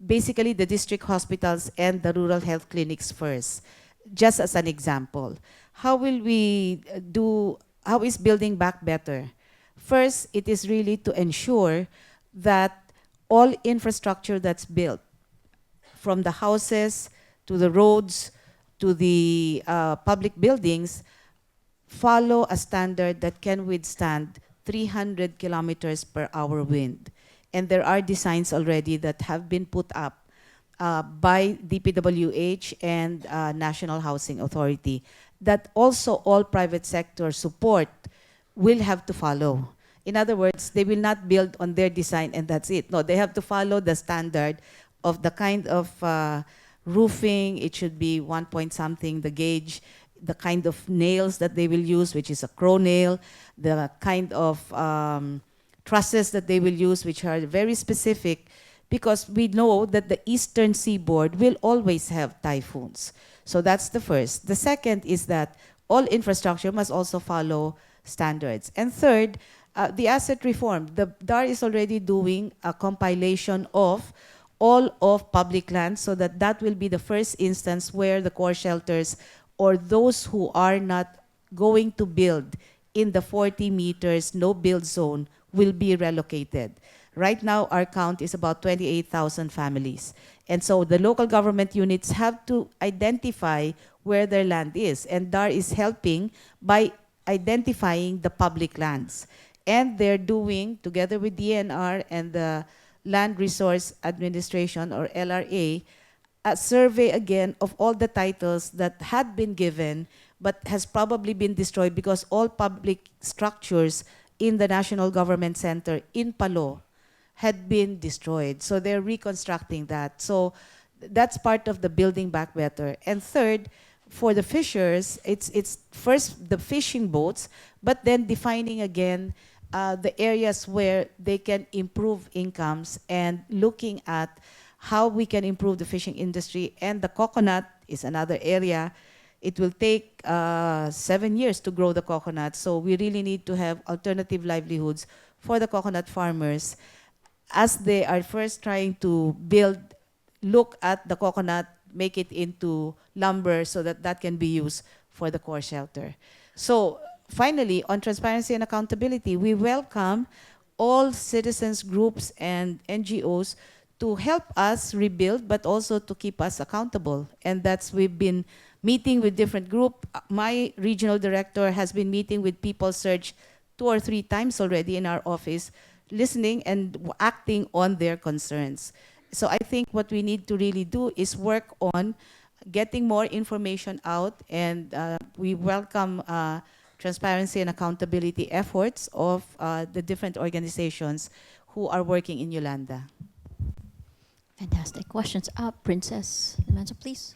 basically the district hospitals and the rural health clinics first. Just as an example, how will we how is building back better? First, it is really to ensure that all infrastructure that's built, from the houses to the roads to the public buildings, follow a standard that can withstand 300 kilometers per hour wind. And there are designs already that have been put up by DPWH and National Housing Authority that also all private sector support will have to follow. In other words, they will not build on their design and that's it. No, they have to follow the standard of the kind of roofing. It should be 1 point something, the gauge, the kind of nails that they will use, which is a crow nail, the kind of trusses that they will use, which are very specific, because we know that the eastern seaboard will always have typhoons. So that's the first. The second is that all infrastructure must also follow standards. And third, the asset reform. The DAR is already doing a compilation of all of public lands, so that that will be the first instance where the core shelters or those who are not going to build in the 40 meters no build zone will be relocated. Right now, our count is about 28,000 families. And so the local government units have to identify where their land is. And DAR is helping by identifying the public lands. And they're doing, together with DNR and the Land Resource Administration, or LRA, a survey again of all the titles that had been given but has probably been destroyed because all public structures in the National Government Center in Palo had been destroyed. So they're reconstructing that. So that's part of the building back better. And third, for the fishers, it's first the fishing boats, but then defining again the areas where they can improve incomes and looking at how we can improve the fishing industry. And the coconut is another area. It will take 7 years to grow the coconut. So we really need to have alternative livelihoods for the coconut farmers as they are first trying to look at the coconut, make it into lumber so that that can be used for the core shelter. So finally, on transparency and accountability, we welcome all citizens groups and NGOs to help us rebuild, but also to keep us accountable. And that's, we've been meeting with different groups. My regional director has been meeting with People Search 2 or 3 times already in our office, listening and acting on their concerns. So I think what we need to really do is work on getting more information out, and we welcome transparency and accountability efforts of the different organizations who are working in Yolanda. Fantastic questions. Princess Limanzo, please.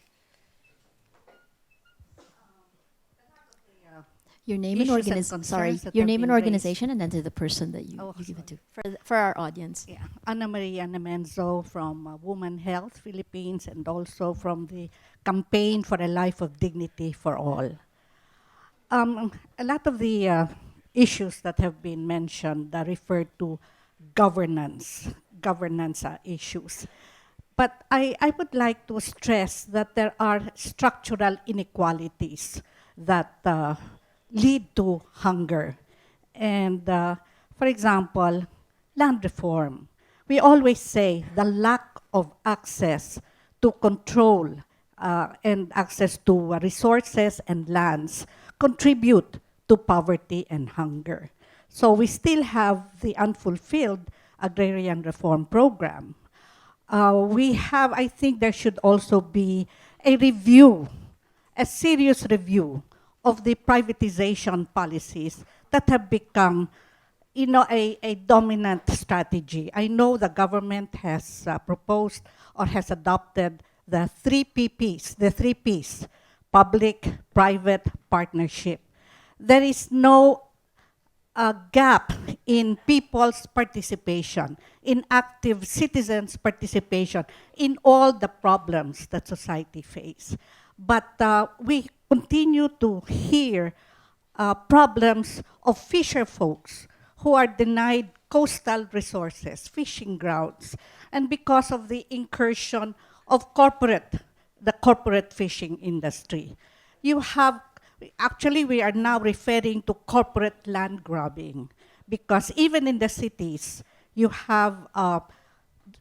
Your name and Issues and organization. Sorry, concerns that your have name and been organization, and then to the person that you give it to for our audience. Yeah, Ana Maria Namenzo from Women Health Philippines, and also from the Campaign for a Life of Dignity for All. A lot of the issues that have been mentioned refer to governance issues. But I would like to stress that there are structural inequalities that lead to hunger. And for example, land reform. We always say the lack of access to control and access to resources and lands contribute to poverty and hunger. So we still have the unfulfilled agrarian reform program. I think there should also be a review, a serious review of the privatization policies that have become a dominant strategy. I know the government has proposed or has adopted the three Ps, public, private, partnership. There is no gap in people's participation, in active citizens' participation in all the problems that society face. But we continue to hear problems of fisher folks who are denied coastal resources, fishing grounds, and because of the incursion of the corporate fishing industry. You have, actually we are now referring to corporate land grabbing, because even in the cities, you have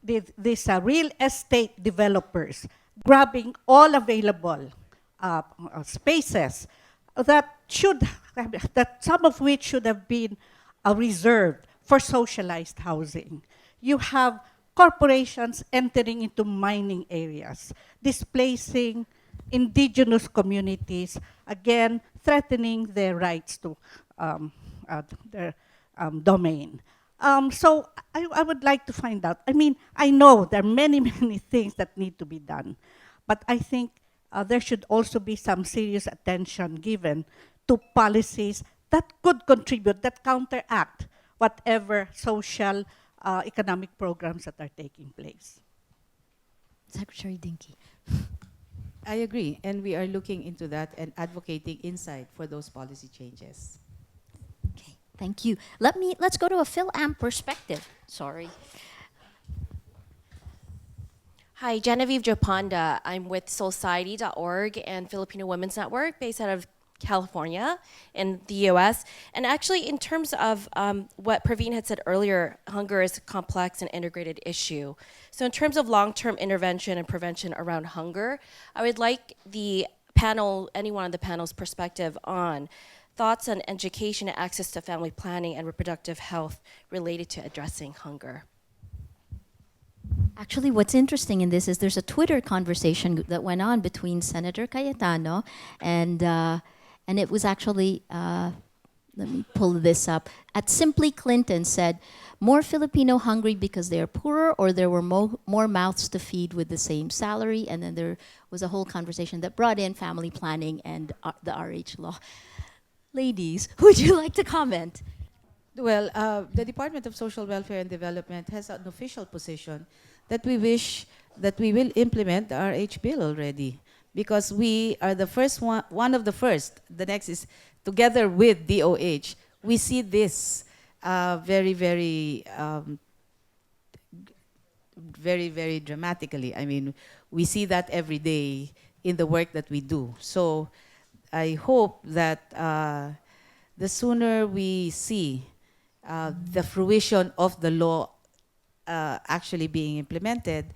these real estate developers grabbing all available spaces that that some of which should have been reserved for socialized housing. You have corporations entering into mining areas, displacing indigenous communities, again, threatening their rights to their domain. So I would like to find out. I mean, I know there are many, many things that need to be done, but I think there should also be some serious attention given to policies that could contribute, that counteract whatever social, economic programs that are taking place. Secretary Dinky. I agree, and we are looking into that and advocating inside for those policy changes. Okay, thank you. Let's go to a Phil-Am perspective. Sorry. Hi, Genevieve Joponda. I'm with Society.org and Filipino Women's Network based out of California in the US. And actually, in terms of what Praveen had said earlier, hunger is a complex and integrated issue. So in terms of long-term intervention and prevention around hunger, I would like the panel, anyone on the panel's perspective on thoughts on education and access to family planning and reproductive health related to addressing hunger. Actually, what's interesting in this is there's a Twitter conversation that went on between Senator Cayetano and it was actually, let me pull this up. At Simply Clinton said, more Filipino hungry because they're poorer or there were more mouths to feed with the same salary. And then there was a whole conversation that brought in family planning and the RH law. Ladies, would you like to comment? Well, the Department of Social Welfare and Development has an official position that we wish that we will implement the RH bill already, because we are the first one of the first. The next is together with DOH. We see this very, very dramatically. I mean, we see that every day in the work that we do. So I hope that the sooner we see the fruition of the law actually being implemented,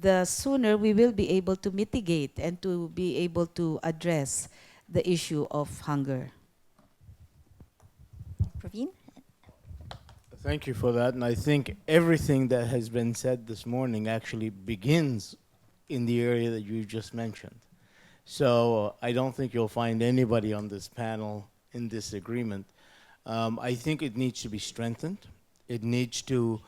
the sooner we will be able to mitigate and to be able to address the issue of hunger. Praveen? Thank you for that. And I think everything that has been said this morning actually begins in the area that you just mentioned. So I don't think you'll find anybody on this panel in disagreement. I think it needs to be strengthened. It needs to,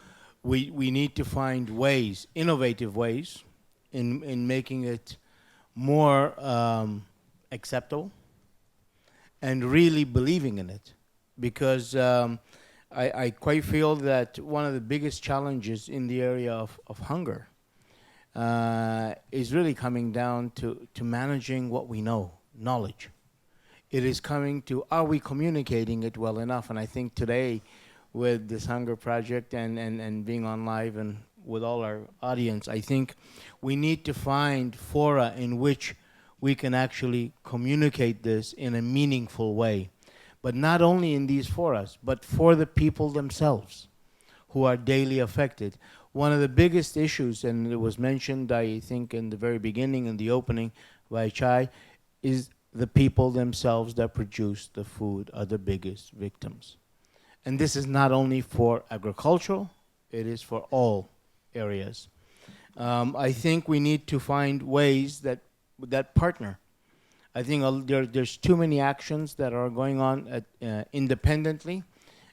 we need to find ways, innovative ways, in making it more acceptable and really believing in it. Because I quite feel that one of the biggest challenges in the area of hunger is really coming down to managing what we know, knowledge. It is coming to, are we communicating it well enough? And I think today, with this Hunger Project and being on live and with all our audience, I think we need to find fora in which we can actually communicate this in a meaningful way. But not only in these forums, but for the people themselves who are daily affected. one of the biggest issues, and it was mentioned, I think, in the very beginning, in the opening by Chai, is the people themselves that produce the food are the biggest victims. And this is not only for agricultural, it is for all areas. I think we need to find ways that partner. I think there's too many actions that are going on independently,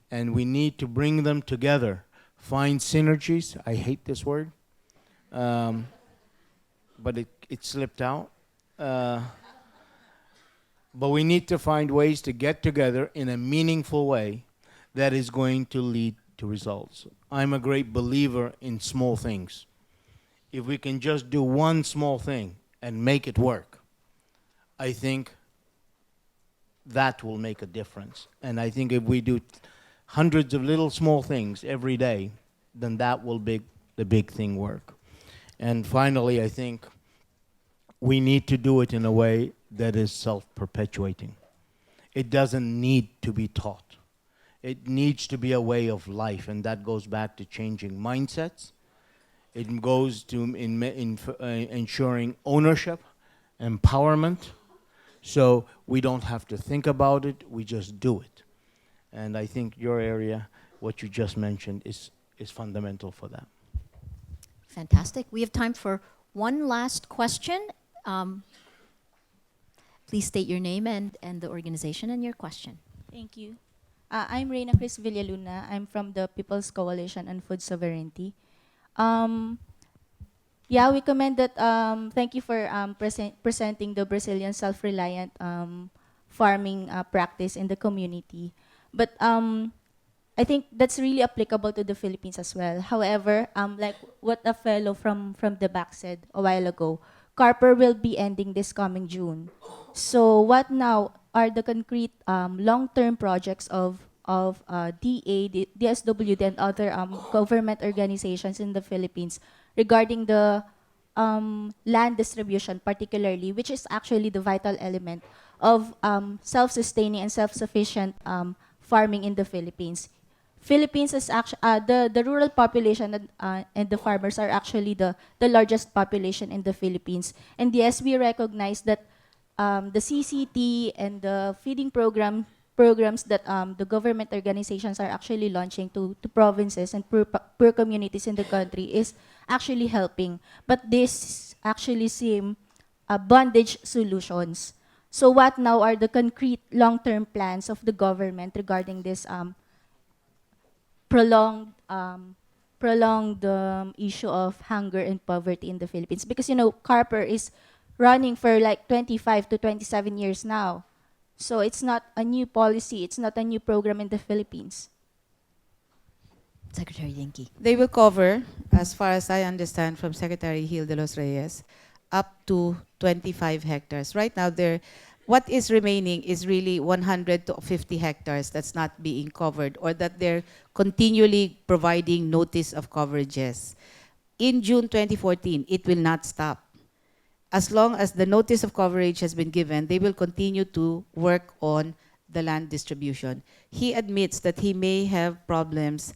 and we need to bring them together. Find synergies. I hate this word, but it slipped out. But we need to find ways to get together in a meaningful way that is going to lead to results. I'm a great believer in small things. If we can just do one small thing and make it work, I think that will make a difference. And I think if we do hundreds of little small things every day, then that will make the big thing work. And finally, I think we need to do it in a way that is self-perpetuating. It doesn't need to be taught. It needs to be a way of life, and that goes back to changing mindsets. It goes to ensuring ownership, empowerment, so we don't have to think about it, we just do it. And I think your area, what you just mentioned, is fundamental for that. Fantastic. We have time for one last question. Please state your name and the organization and your question. Thank you. I'm Reina Chris Villaluna. I'm from the People's Coalition on Food Sovereignty. Yeah, we commend that. Thank you for presenting the Brazilian self-reliant farming practice in the community. But I think that's really applicable to the Philippines as well. However, like what a fellow from the back said a while ago, Carper will be ending this coming June. So what now are the concrete long-term projects of DA, DSWD, and other government organizations in the Philippines regarding the land distribution particularly, which is actually the vital element of self-sustaining and self-sufficient farming in the Philippines. Philippines is actually, the rural population and the farmers are actually the largest population in the Philippines. And yes, we recognize that the CCT and the feeding programs that the government organizations are actually launching to provinces and poor communities in the country is actually helping. But this actually seem bondage solutions. So what now are the concrete long-term plans of the government regarding this prolonged issue of hunger and poverty in the Philippines? Because, you know, Carper is running for like 25 to 27 years now. So it's not a new policy, it's not a new program in the Philippines. Secretary Dinky. They will cover, as far as I understand from Secretary Gil de los Reyes, up to 25 hectares. Right now, what is remaining is really 100 to 50 hectares that's not being covered, or that they're continually providing notice of coverages. In June 2014, it will not stop. As long as the notice of coverage has been given, they will continue to work on the land distribution. He admits that he may have problems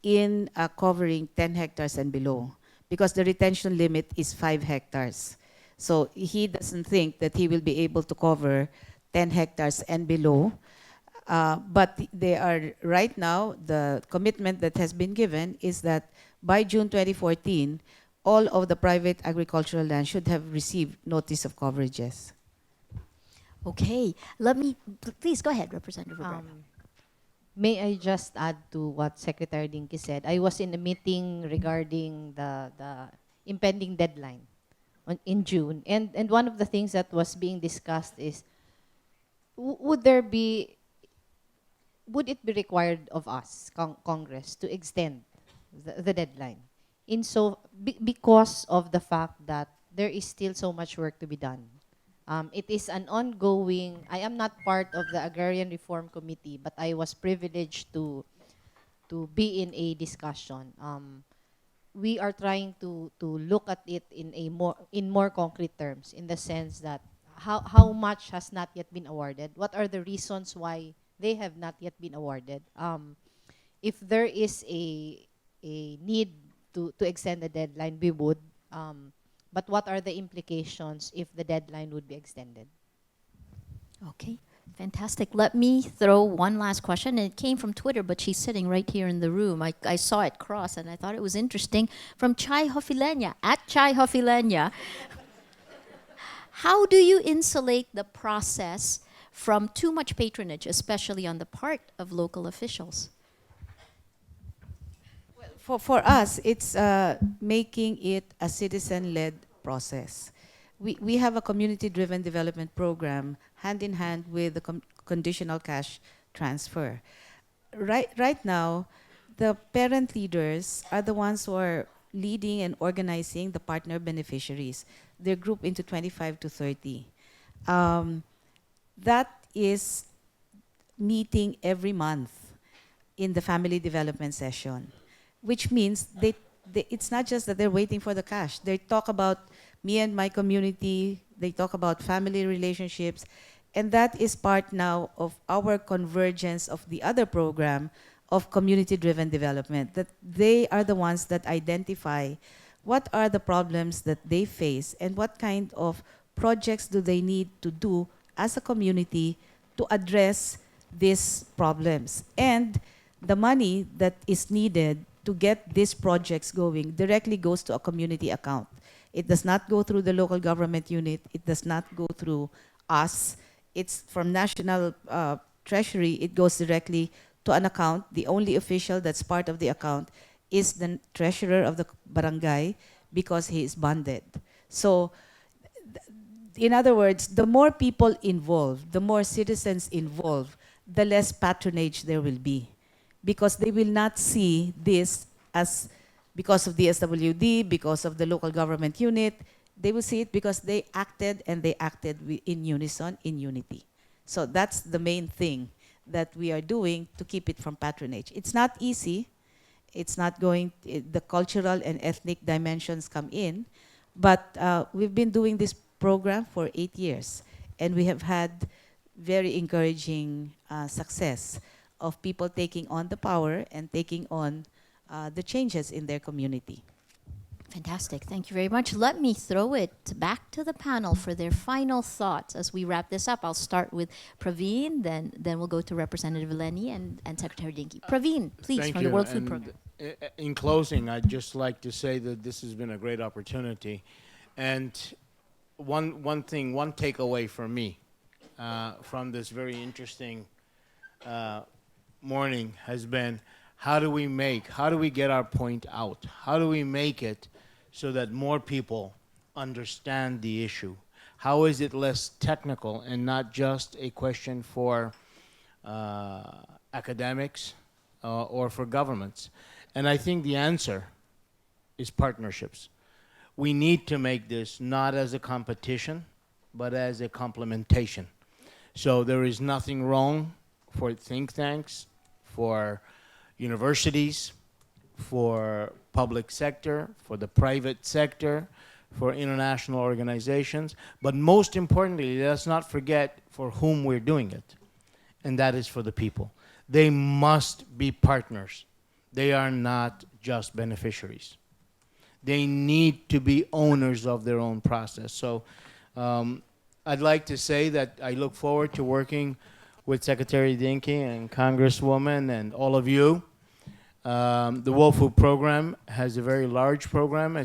in covering 10 hectares and below, because the retention limit is 5 hectares. So he doesn't think that he will be able to cover 10 hectares and below. But they are, right now, the commitment that has been given is that by June 2014, all of the private agricultural land should have received notice of coverages. Okay, please go ahead, Representative Robredo. May I just add to what Secretary Dinky said? I was in a meeting regarding the impending deadline in June, and one of the things that was being discussed is, would it be required of us, Congress, to extend the deadline? Because of the fact that there is still so much work to be done. It is an ongoing, I am not part of the Agrarian Reform Committee, but I was privileged to be in a discussion. We are trying to look at it in more concrete terms, in the sense that how much has not yet been awarded, what are the reasons why they have not yet been awarded. If there is a need to extend the deadline, we would. But what are the implications if the deadline would be extended? Okay, fantastic. Let me throw one last question. And it came from Twitter, but she's sitting right here in the room. I saw it cross and I thought it was interesting. From Chai Hofilenya, at Chai Hofilenya. How do you insulate the process from too much patronage, especially on the part of local officials? For us, it's making it a citizen-led process. We have a community-driven development program hand in hand with the conditional cash transfer. Right now, the parent leaders are the ones who are leading and organizing the partner beneficiaries. They're grouped into 25 to 30. That is meeting every month in the family development session, which means it's not just that they're waiting for the cash. They talk about me and my community. They talk about family relationships. And that is part now of our convergence of the other program of community-driven development, that they are the ones that identify what are the problems that they face and what kind of projects do they need to do as a community to address these problems. And the money that is needed to get these projects going directly goes to a community account. It does not go through the local government unit. It does not go through us. It's from national treasury. It goes directly to an account. The only official that's part of the account is the treasurer of the barangay because he is bonded. So in other words, the more people involved, the more citizens involved, the less patronage there will be. Because they will not see this as because of the SWD, because of the local government unit. They will see it because they acted and they acted in unison, in unity. So that's the main thing that we are doing to keep it from patronage. It's not easy. It's not going, the cultural and ethnic dimensions come in, but we've been doing this program for 8 years, and we have had very encouraging success of people taking on the power and taking on the changes in their community. Fantastic. Thank you very much. Let me throw it back to the panel for their final thoughts as we wrap this up. I'll start with Praveen, then we'll go to Representative Eleni and Secretary Dinky. Praveen, please, Thank from you. the World Food And Program. in closing, I'd just like to say that this has been a great opportunity. And one takeaway for me from this very interesting morning has been, how do we get our point out? How do we make it so that more people understand the issue? How is it less technical and not just a question for academics or for governments? And I think the answer is partnerships. We need to make this not as a competition, but as a complementation. So there is nothing wrong for think tanks, for universities, for public sector, for the private sector, for international organizations, but most importantly, let's not forget for whom we're doing it, and that is for the people. They must be partners. They are not just beneficiaries. They need to be owners of their own process. So I'd like to say that I look forward to working with Secretary Dinky and Congresswoman and all of you. The World Food Program has a very large program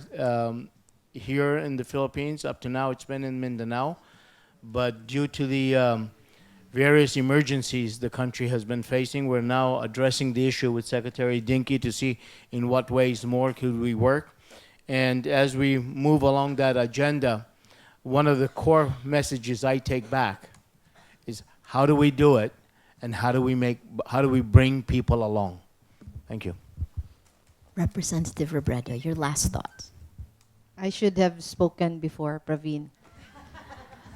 here in the Philippines. Up to now, it's been in Mindanao. But due to the various emergencies the country has been facing, we're now addressing the issue with Secretary Dinky to see in what ways more could we work. And as we move along that agenda, one of the core messages I take back is how do we do it, and how do we bring people along? Thank you. Representative Robredo, your last thoughts. I should have spoken before Praveen.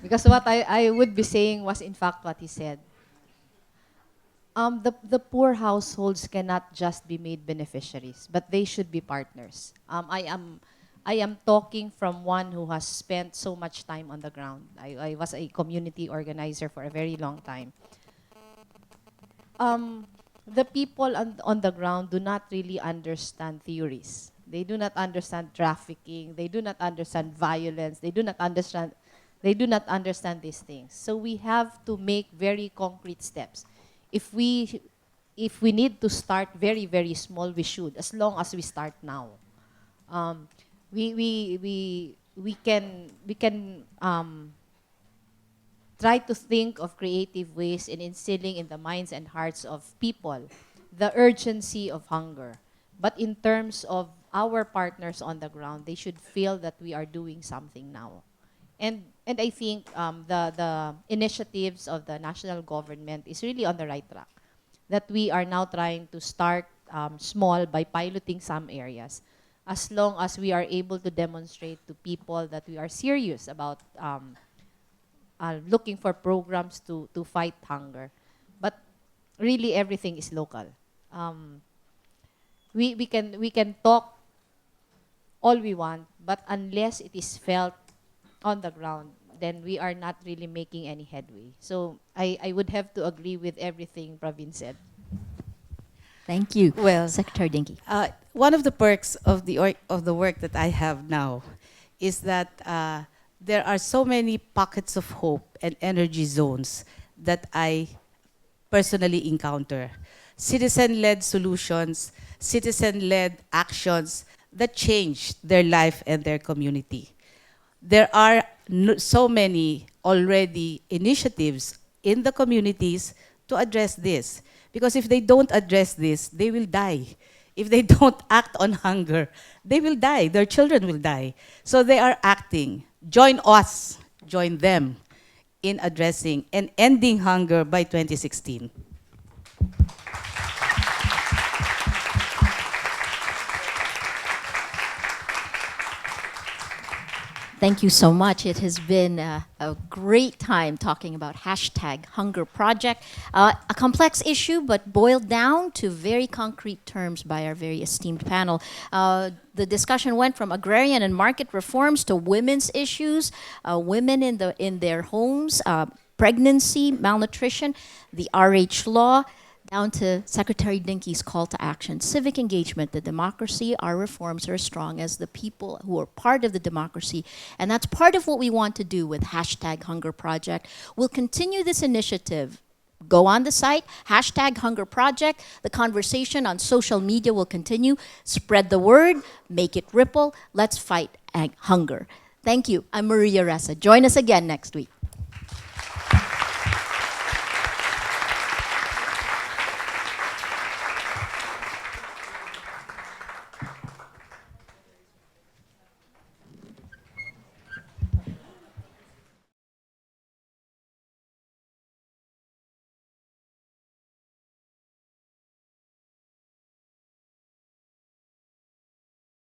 Because what I would be saying was in fact what he said. The poor households cannot just be made beneficiaries, but they should be partners. I am talking from one who has spent so much time on the ground. I was a community organizer for a very long time. The people on the ground do not really understand theories. They do not understand trafficking. They do not understand violence. They do not understand these things. So we have to make very concrete steps. If we if we need to start very, very small, we should, as long as we start now. Um, we can try to think of creative ways in instilling in the minds and hearts of people the urgency of hunger. But in terms of our partners on the ground, they should feel that we are doing something now. And I think the initiatives of the national government is really on the right track. That we are now trying to start small by piloting some areas, as long as we are able to demonstrate to people that we are serious about looking for programs to fight hunger. But really, everything is local. Um, we can talk all we want, but unless it is felt on the ground, then we are not really making any headway. So I would have to agree with everything Praveen said. Thank you. Well, Secretary Dinky. one of the perks of the work that I have now is that there are so many pockets of hope and energy zones that I personally encounter. Citizen-led solutions, citizen-led actions that change their life and their community. There are so many already initiatives in the communities to address this. Because if they don't address this, they will die. If they don't act on hunger, they will die. Their children will die. So they are acting. Join us, join them in addressing and ending hunger by 2016. Thank you so much. It has been a great time talking about hashtag Hunger Project, a complex issue, but boiled down to very concrete terms by our very esteemed panel. The discussion went from agrarian and market reforms to women's issues, women in their homes, pregnancy, malnutrition, the RH law, down to Secretary Dinky's call to action, civic engagement, the democracy, our reforms are as strong as the people who are part of the democracy. And that's part of what we want to do with hashtag Hunger Project. We'll continue this initiative. Go on the site, hashtag Hunger Project. The conversation on social media will continue. Spread the word, make it ripple. Let's fight hunger. Thank you. I'm Maria Ressa. Join us again next week.